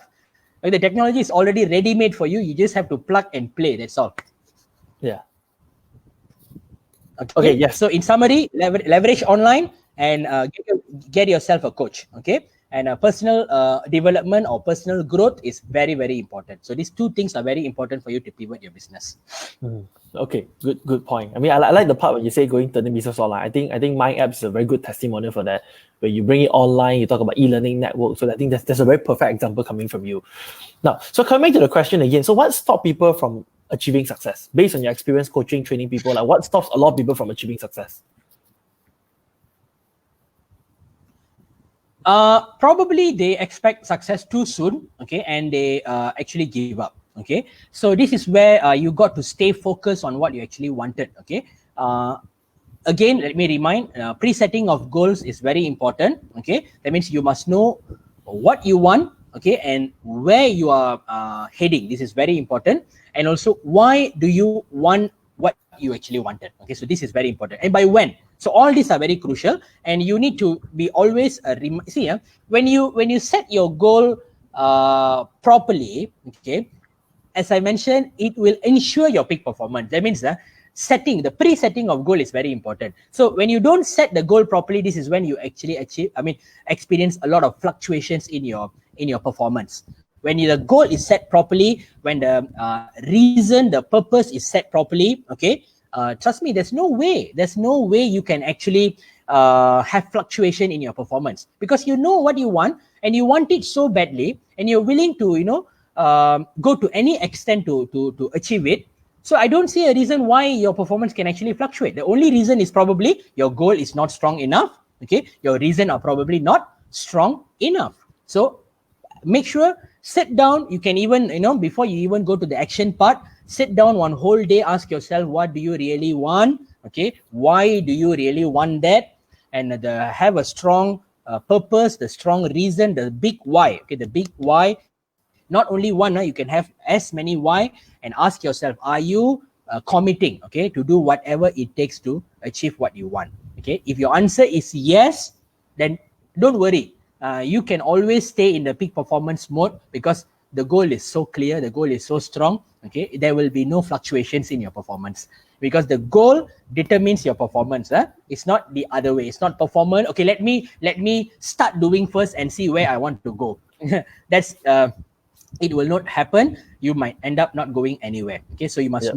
Like, the technology is already ready made for you. You just have to plug and play. That's all. Yeah. Okay. Yes. So in summary, leverage online and get yourself a coach. Okay. And personal development or personal growth is very, very important. So these two things are very important for you to pivot your business. Okay, good point. I mean, I like the part when you say turning business online. I think My App is a very good testimonial for that. Where you bring it online, you talk about e-learning network. So I think that's a very perfect example coming from you. Now, so coming to the question again. So what stops people from achieving success? Based on your experience coaching, training people, like what stops a lot of people from achieving success? Probably they expect success too soon, okay, and they actually give up, okay. So this is where you got to stay focused on what you actually wanted, okay. Again, let me remind, pre-setting of goals is very important, okay. That means you must know what you want, okay, and where you are heading. This is very important. And also, why do you want what you actually wanted, okay. So this is very important. And by when. So all these are very crucial, and you need to be always when you set your goal properly, okay, as I mentioned, it will ensure your peak performance. That means the pre-setting of goal is very important. So when you don't set the goal properly, this is when you actually experience a lot of fluctuations in your performance. When the goal is set properly, when the reason, the purpose is set properly, okay, trust me, there's no way you can actually have fluctuation in your performance, because you know what you want and you want it so badly, and you're willing to go to any extent to achieve it. So I don't see a reason why your performance can actually fluctuate. The only reason is probably your goal is not strong enough, okay. Your reason are probably not strong enough. So make sure, sit down. You can even, before you even go to the action part, sit down one whole day, ask yourself, what do you really want, okay, why do you really want that, and have a strong purpose, the strong reason, the big why, okay, the big why. Not only one, you can have as many why, and ask yourself, are you committing, okay, to do whatever it takes to achieve what you want, okay. If your answer is yes, then don't worry. You can always stay in the peak performance mode, because the goal is so clear, the goal is so strong, okay. There will be no fluctuations in your performance, because the goal determines your performance. It's not the other way. It's not performance. Okay, let me start doing first and see where I want to go. That's it will not happen. You might end up not going anywhere, okay. So you must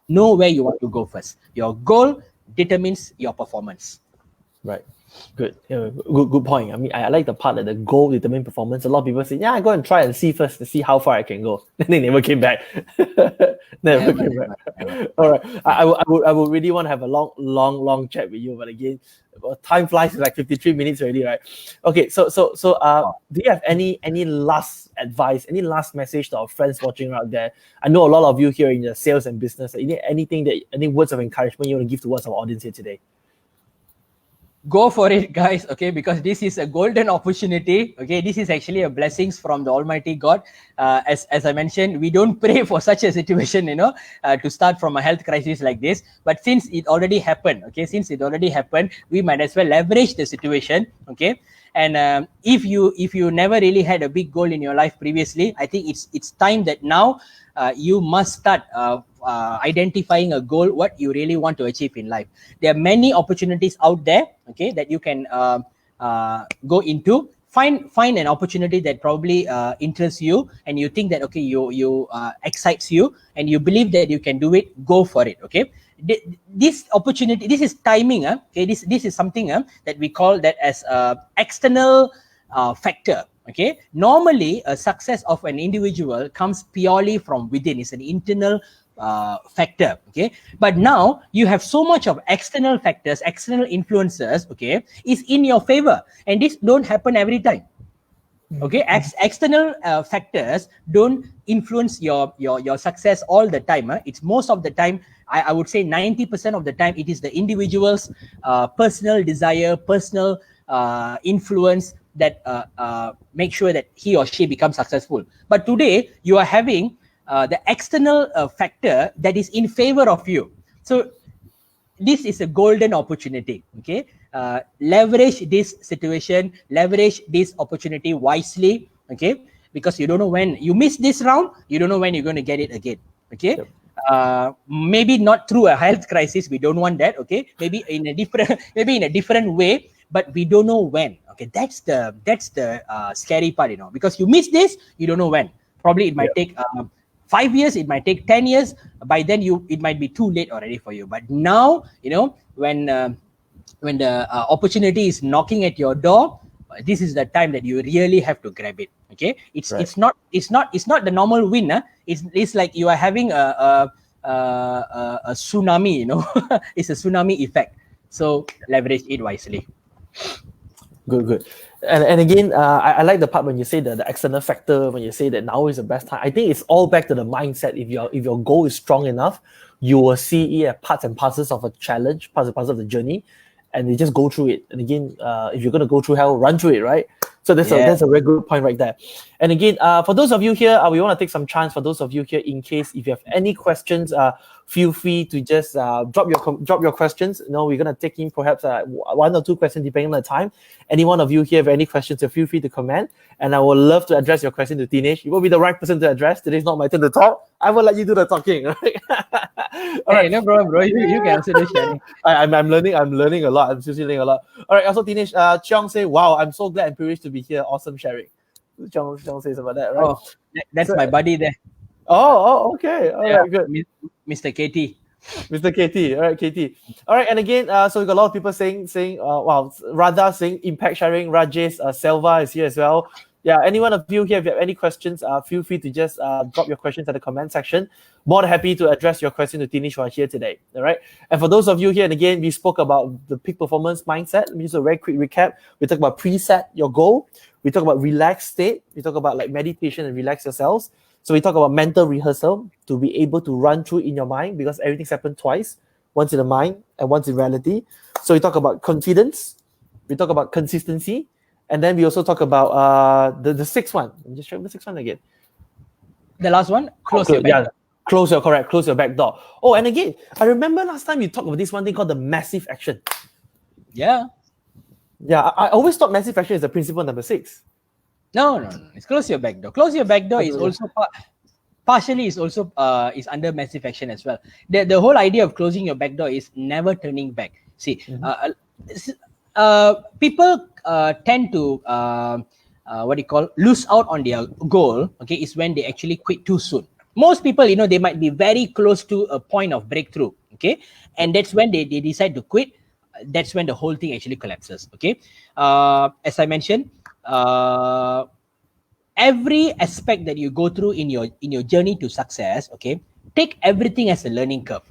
know where you want to go first. Your goal determines your performance. Right. Good. Good point. I mean, I like the part that the goal determines performance. A lot of people say, I go and try and see first to see how far I can go. Then they never came back. Never came back. All right. I would really want to have a long chat with you. But again, time flies. It's like 53 minutes already, right? Okay. So do you have any last advice, any last message to our friends watching out there? I know a lot of you here in the sales and business. Any words of encouragement you want to give towards our audience here today? Go for it, guys, okay, because this is a golden opportunity, okay. This is actually a blessings from the Almighty God. As I mentioned, we don't pray for such a situation, to start from a health crisis like this. But since it already happened, okay, we might as well leverage the situation, okay. And if you never really had a big goal in your life previously, I think it's time that now you must start identifying a goal, what you really want to achieve in life. There are many opportunities out there, okay, that you can go into. Find an opportunity that probably interests you, and you think that, okay, you excites you, and you believe that you can do it. Go for it, okay. This opportunity, this is timing, okay. This is something that we call that as external factor. Okay, normally a success of an individual comes purely from within. It's an internal factor. Okay, but now you have so much of external factors, external influences. Okay, is in your favor, and this don't happen every time. Okay, external factors don't influence your success all the time. It's most of the time, I would say 90% of the time, it is the individual's personal desire, personal influence that make sure that he or she becomes successful. But today you are having the external factor that is in favor of you. So this is a golden opportunity. Okay, leverage this situation, leverage this opportunity wisely. Okay, because you don't know when you miss this round, you don't know when you're going to get it again. Okay. Yep. Maybe not through a health crisis, we don't want that. Okay, maybe in a different way, but we don't know when. Okay, that's the scary part, because you miss this, you don't know when. Probably it might take 5 years, it might take 10 years. By then it might be too late already for you. But now, when the opportunity is knocking at your door, this is the time that you really have to grab it. Okay, it's not the normal win. It's like you are having a tsunami. It's a tsunami effect. So leverage it wisely. Good. And again, I like the part when you say the external factor, when you say that now is the best time. I think it's all back to the mindset. If your goal is strong enough, you will see it as parts and parcels of a challenge, parts and parcels of the journey, and you just go through it. And again, if you're going to go through hell, run through it, right? So that's a very good point right there. And again, for those of you here, we want to take some chance for those of you here, in case if you have any questions, feel free to just drop your questions. We're going to take in perhaps 1 or 2 questions depending on the time. Any one of you here have any questions, so feel free to comment, and I would love to address your question to Thinesh. You will be the right person to address. Today's not my turn to talk. I will let you do the talking. Right? All right, no problem, bro. You can answer the sharing. I'm learning a lot. I'm seriously learning a lot. All right. Also, Thinesh, Cheong say, "Wow, I'm so glad and privileged to be here. Awesome sharing." Cheong says about that, right? Oh, that's my buddy there. Oh, okay. All right, good. Mr. KT. Mr. KT. All right, KT. All right, and again, so we got a lot of people saying, Radha saying impact sharing. Rajesh, Selva is here as well. Yeah, any one of you here, if you have any questions, feel free to just drop your questions at the comment section. More than happy to address your question to Thinesh who are here today. All right. And for those of you here, and again, we spoke about the peak performance mindset. Let me just a very quick recap. We talk about preset your goal. We talk about relaxed state. We talk about like meditation and relax yourselves. So we talk about mental rehearsal to be able to run through in your mind, because everything's happened twice, once in the mind and once in reality. So we talk about confidence. We talk about consistency. And then we also talk about the sixth one. I'm just checking the sixth one again. The last one, close your back door. Close your back door. Oh, and again, I remember last time you talked about this one thing called the massive action. Yeah. Yeah, I always thought massive action is the principle number 6. No. It's close your back door. Close your back door is also partially is also is under massive action as well. The whole idea of closing your back door is never turning back. See, people tend to lose out on their goal. Okay, is when they actually quit too soon. Most people, they might be very close to a point of breakthrough. Okay, and that's when they decide to quit. That's when the whole thing actually collapses. Okay, as I mentioned, every aspect that you go through in your journey to success, okay, take everything as a learning curve.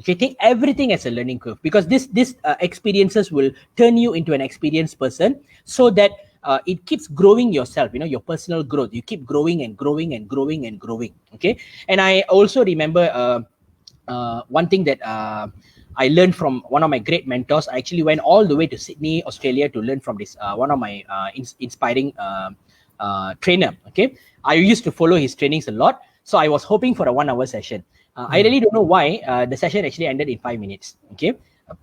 Okay, take everything as a learning curve, because this experiences will turn you into an experienced person, so that it keeps growing yourself, your personal growth. You keep growing and growing and growing and growing. Okay, and I also remember one thing that I learned from one of my great mentors. I actually went all the way to Sydney, Australia, to learn from this one of my inspiring trainer. Okay, I used to follow his trainings a lot, so I was hoping for a 1-hour session. I really don't know why the session actually ended in 5 minutes. Okay,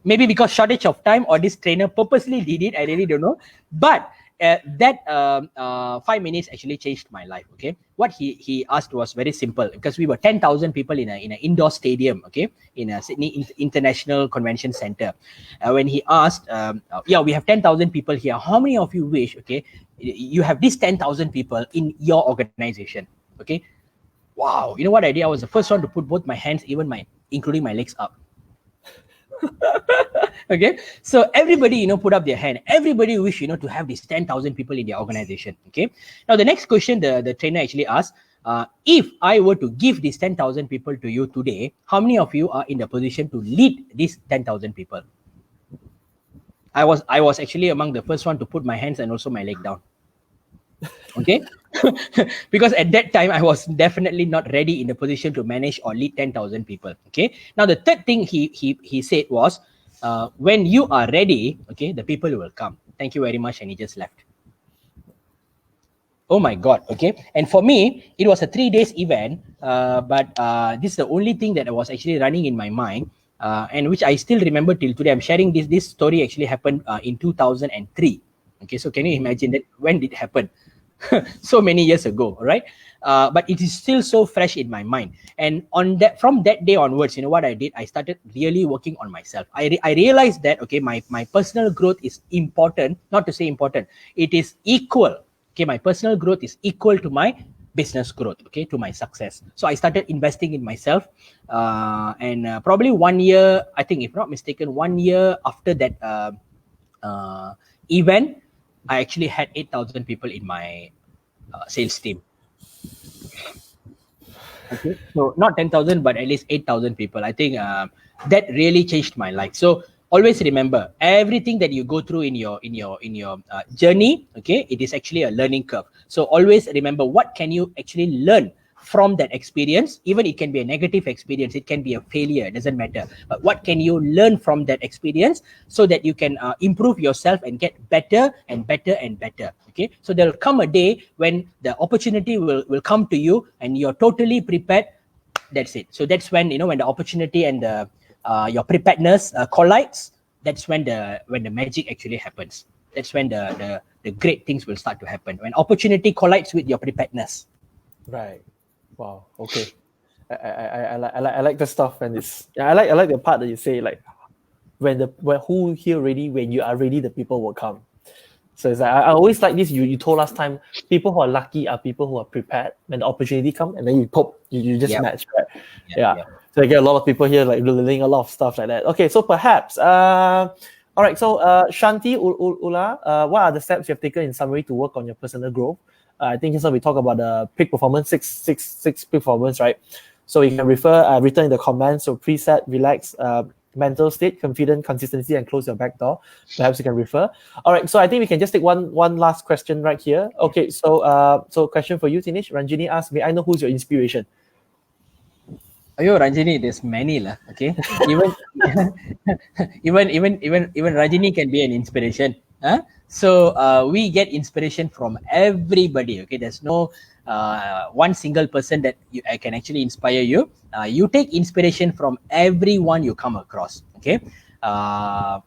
maybe because shortage of time, or this trainer purposely did it. I really don't know. But that 5 minutes actually changed my life. Okay, what he asked was very simple, because we were 10,000 people in an indoor stadium. Okay, in a Sydney International Convention Center. When he asked, we have 10,000 people here. How many of you wish, okay, you have these 10,000 people in your organization? Okay. Wow, you know what I did? I was the first one to put both my hands, including my legs up. Okay, so everybody, put up their hand. Everybody wish, to have these 10,000 people in their organization. Okay, now the next question the trainer actually asked, if I were to give these 10,000 people to you today, how many of you are in the position to lead these 10,000 people? I was actually among the first one to put my hands and also my leg down. Okay. Because at that time I was definitely not ready in the position to manage or lead 10,000 people. Okay. Now the third thing he said was, when you are ready, okay, the people will come. Thank you very much. And he just left. Oh my God. Okay. And for me, it was a 3 days event. But this is the only thing that was actually running in my mind, and which I still remember till today. I'm sharing this story actually happened in 2003. Okay. So can you imagine that when did it happen? So many years ago, right? But it is still so fresh in my mind. And on that, from that day onwards, you know what I did? I started really working on myself. I realized that, okay, my personal growth is important. Not to say important, it is equal. Okay, my personal growth is equal to my business growth, okay, to my success. So I started investing in myself, and probably 1 year, I think, if not mistaken, 1 year after that event, I actually had 8,000 people in my sales team. Okay, so not 10,000, but at least 8,000 people. I think that really changed my life. So always remember, everything that you go through in your journey, okay, it is actually a learning curve. So always remember, what can you actually learn from that experience? Even it can be a negative experience, it can be a failure, it doesn't matter. But what can you learn from that experience so that you can improve yourself and get better and better and better? Okay, so there'll come a day when the opportunity will come to you and you're totally prepared. That's it. So that's when, you know, when the opportunity and the your preparedness collides, that's when the magic actually happens. That's when the great things will start to happen, when opportunity collides with your preparedness. Right. Wow. Okay. I like the stuff, and it's I like the part that you say, like, when who here ready, when you are ready, the people will come. So it's like, I always like this. You told last time, people who are lucky are people who are prepared when the opportunity come, and then you just match, right? Yeah. So I get a lot of people here like learning a lot of stuff like that. Okay, so perhaps all right. So Shanti Ula, what are the steps you have taken in summary to work on your personal growth? I think just now we talk about the peak performance, six peak performance, right? So you can refer, return in the comments. So preset, relax, mental state, confident, consistency, and close your back door. Perhaps you can refer. All right. So I think we can just take one last question right here. Okay. So question for you, Thinesh. Ranjini asked, may I know who's your inspiration? Ayo, Ranjini, there's many lah. Okay, even Ranjini can be an inspiration. Huh? So we get inspiration from everybody. Okay, there's no one single person that I can actually inspire you. You take inspiration from everyone you come across. Okay,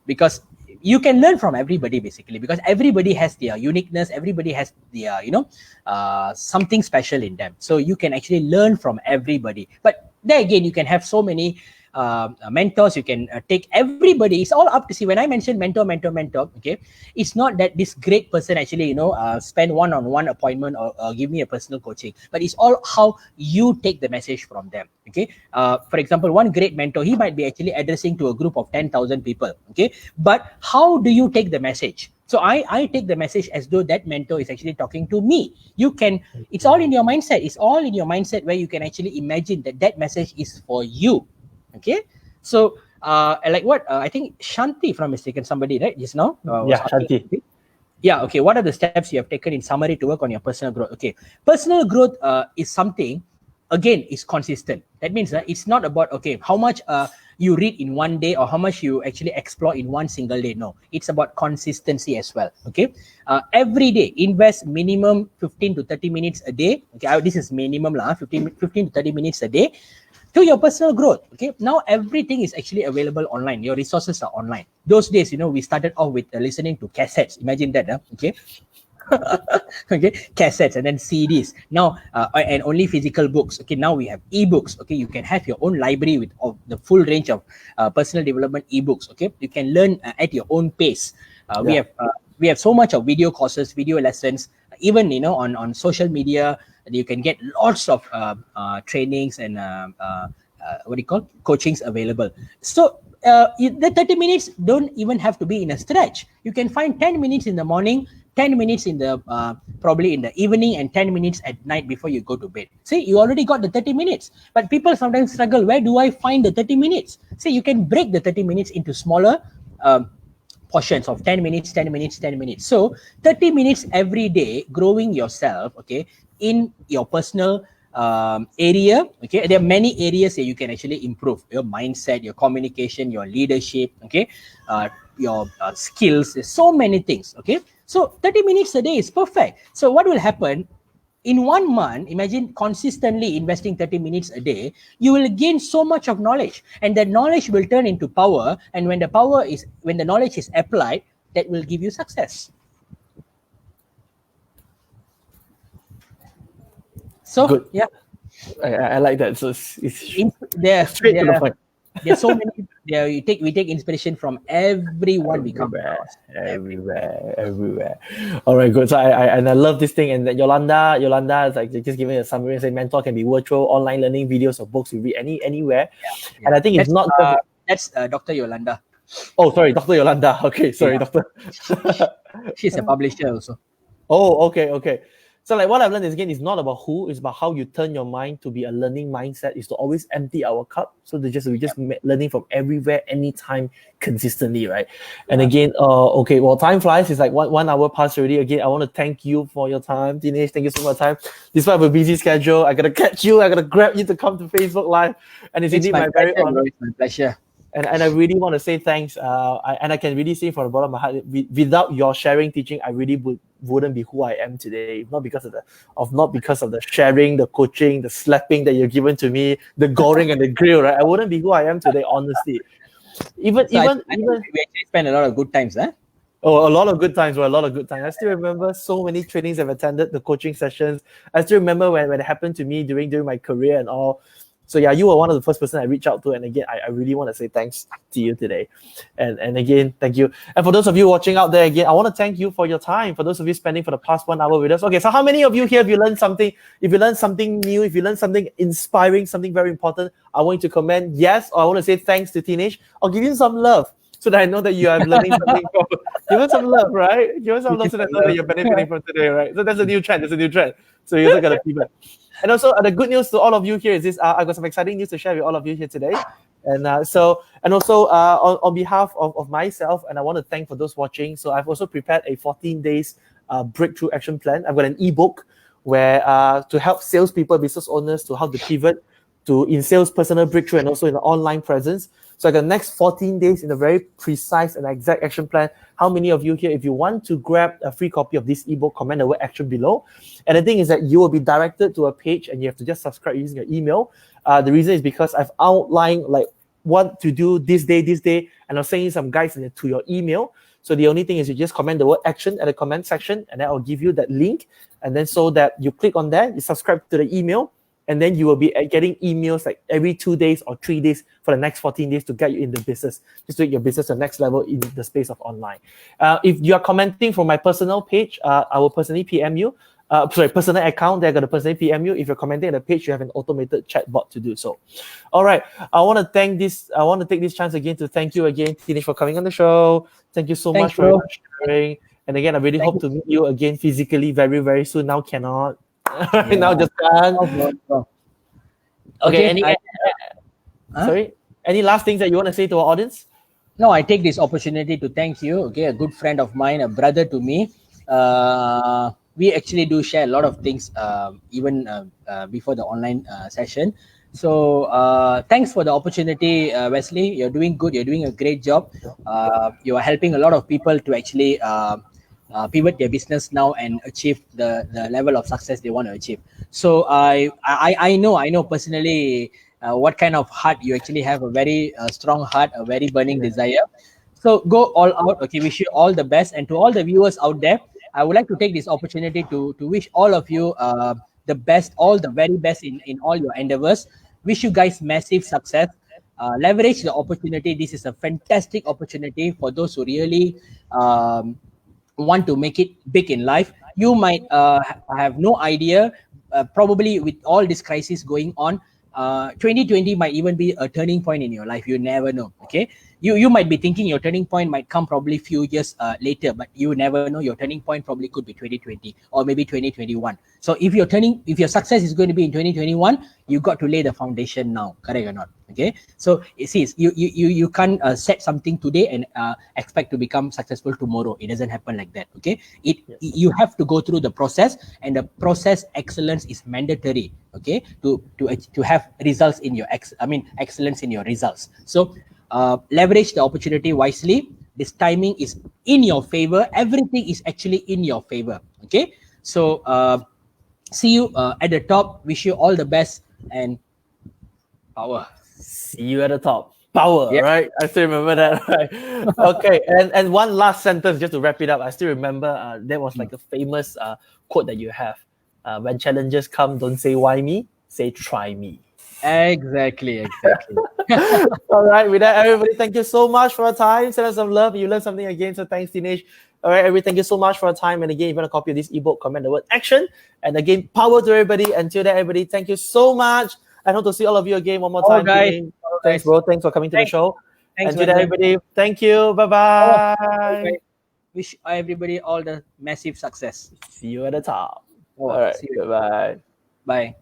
because you can learn from everybody basically, because everybody has their uniqueness, everybody has their something special in them. So you can actually learn from everybody. But there again, you can have so many mentors. You can take everybody. It's all up to see. When I mention mentor, okay, it's not that this great person actually spend one-on-one appointment or give me a personal coaching, but it's all how you take the message from them. Okay, for example, one great mentor, he might be actually addressing to a group of 10,000 people. Okay, but how do you take the message? So I take the message as though that mentor is actually talking to me. You can, it's all in your mindset. It's all in your mindset where you can actually imagine that message is for you. Okay. So like what I think Shanti, if I'm mistaken, somebody, right, just now? Shanti. Yeah. Okay. What are the steps you have taken in summary to work on your personal growth? Okay. Personal growth is something, again, is consistent. That means it's not about, okay, how much you read in one day or how much you actually explore in one single day. No, it's about consistency as well. Okay, every day invest minimum 15 to 30 minutes a day. Okay, this is minimum 15 to 30 minutes a day to your personal growth. Okay, now everything is actually available online. Your resources are online. Those days, we started off with listening to cassettes. Imagine that. Okay. Okay, cassettes and then CDs. Now and only physical books. Okay, now we have ebooks. Okay, you can have your own library with the full range of personal development ebooks. Okay, you can learn at your own pace. We have so much of video courses, video lessons. Even on social media, you can get lots of trainings and coachings available. So the 30 minutes don't even have to be in a stretch. You can find 10 minutes in the morning, 10 minutes in the probably in the evening, and 10 minutes at night before you go to bed. See, you already got the 30 minutes. But people sometimes struggle. Where do I find the 30 minutes? See, you can break the 30 minutes into smaller portions of 10 minutes, 10 minutes, 10 minutes. So 30 minutes every day, growing yourself, okay, in your personal area. Okay, there are many areas that you can actually improve: your mindset, your communication, your leadership, okay, your skills. There's so many things. Okay, so 30 minutes a day is perfect. So what will happen in 1 month? Imagine consistently investing 30 minutes a day, you will gain so much of knowledge, and that knowledge will turn into power. And when the knowledge is applied, that will give you success. So Good. yeah, I like that. So it's straight to the point. There's so many. We take inspiration from everyone we come across. Everywhere. All right, good. So I love this thing. And then Yolanda is like just giving a summary and saying mentor can be virtual, online learning, videos or books you read anywhere. Yeah. And I think it's not that's Dr. Yolanda. Oh, sorry, Dr. Yolanda. Okay, sorry, Doctor. She's a publisher also. Oh, okay. So like what I've learned is, again, it's not about who, it's about how you turn your mind to be a learning mindset, is to always empty our cup. So we just learning from everywhere, anytime, consistently, right? And again, okay, well, time flies. It's like one hour past already. Again, I want to thank you for your time, Thinesh. Thank you so much for your time. Despite a busy schedule, I gotta catch you. I gotta grab you to come to Facebook Live, and it's indeed my very honor. It's my pleasure. And I really want to say thanks. And I can really say from the bottom of my heart, without your sharing, teaching, I really wouldn't be who I am today. Not because of the sharing, the coaching, the slapping that you've given to me, the goring and the grill, right? I wouldn't be who I am today, honestly. Even we actually spent a lot of good times, huh? Oh, a lot of good times. I still remember so many trainings I've attended, the coaching sessions. I still remember when it happened to me during my career and all. So yeah, you were one of the first person I reached out to, and again, I really want to say thanks to you today, and again, thank you. And for those of you watching out there, again, I want to thank you for your time. For those of you spending for the past 1 hour with us. Okay, so how many of you here, if you learned something new, if you learned something inspiring, something very important, I want you to comment yes, or I want to say thanks to Thinesh, or give him some love so that I know that you are learning something. Give us some love, right? Give us some love so that I know that you're benefiting from today, right? So that's a new trend. So you also got to pivot. And also, the good news to all of you here is this: I've got some exciting news to share with all of you here today. And on behalf of myself, and I want to thank for those watching. So I've also prepared a 14 days breakthrough action plan. I've got an ebook where to help salespeople, business owners, to how to pivot in sales, personal breakthrough, and also in the online presence. So the next 14 days in a very precise and exact action plan. How many of you here, if you want to grab a free copy of this ebook, comment the word action below. And the thing is that you will be directed to a page and you have to just subscribe using your email. The reason is because I've outlined like what to do this day, and I'll send you some guides to your email. So the only thing is you just comment the word action at the comment section, and then I'll give you that link. And then so that you click on that, you subscribe to the email, and then you will be getting emails like every 2 days or 3 days for the next 14 days to get you in the business, just to take your business to the next level in the space of online. If you are commenting from my personal page, I will personally PM you. Personal account, they're going to personally PM you. If you're commenting on the page, you have an automated chat bot to do so. All right. I want to take this chance again to thank you again, Thinesh, for coming on the show. Thank you so much for sharing. And again, I really hope to meet you again physically very, very soon. Now cannot. Now just can't. Okay. Sorry. Any last things that you want to say to our audience? No, I take this opportunity to thank you. Okay, a good friend of mine, a brother to me. We actually do share a lot of things, even before the online session. So thanks for the opportunity, Wesley. You're doing good. You're doing a great job. You are helping a lot of people to actually pivot their business now and achieve the level of success they want to achieve. So I know personally what kind of heart you actually have, a very strong heart, a very burning desire. So go all out. Okay, wish you all the best. And to all the viewers out there, I would like to take this opportunity to wish all of you the best, all the very best in all your endeavors. Wish you guys massive success. Leverage the opportunity. This is a fantastic opportunity for those who really want to make it big in life. You might have no idea, probably with all this crisis going on, 2020 might even be a turning point in your life. You never know. Okay, you might be thinking your turning point might come probably few years later, but you never know. Your turning point probably could be 2020 or maybe 2021. So if your success is going to be in 2021, you got to lay the foundation now. Correct or not? Okay, so it sees you can't set something today and expect to become successful tomorrow. It doesn't happen like that. Okay, you have to go through the process, and the process excellence is mandatory. Okay, to have results in your excellence in your results. So leverage the opportunity wisely. This timing is in your favor. Everything is actually in your favor. Okay, so see you at the top. Wish you all the best and power. See you at the top. Power, Yeah. right? I still remember that, right? Okay, and one last sentence just to wrap it up. I still remember there was like a famous quote that you have. When challenges come, don't say why me, say try me. Exactly. All right, with that, everybody, thank you so much for your time. Send us some love. You learned something again, so thanks, Thinesh. All right, everybody, thank you so much for your time. And again, if you want a copy of this ebook, comment the word action. And again, power to everybody. Until then, everybody, thank you so much. I hope to see all of you again one more time. Guys. Thanks, bro. Thanks for coming to the show. Thanks, Until then, everybody, thank you. Bye-bye. Wish everybody all the massive success. See you at the top. Oh, All right, see you. goodbye. Bye.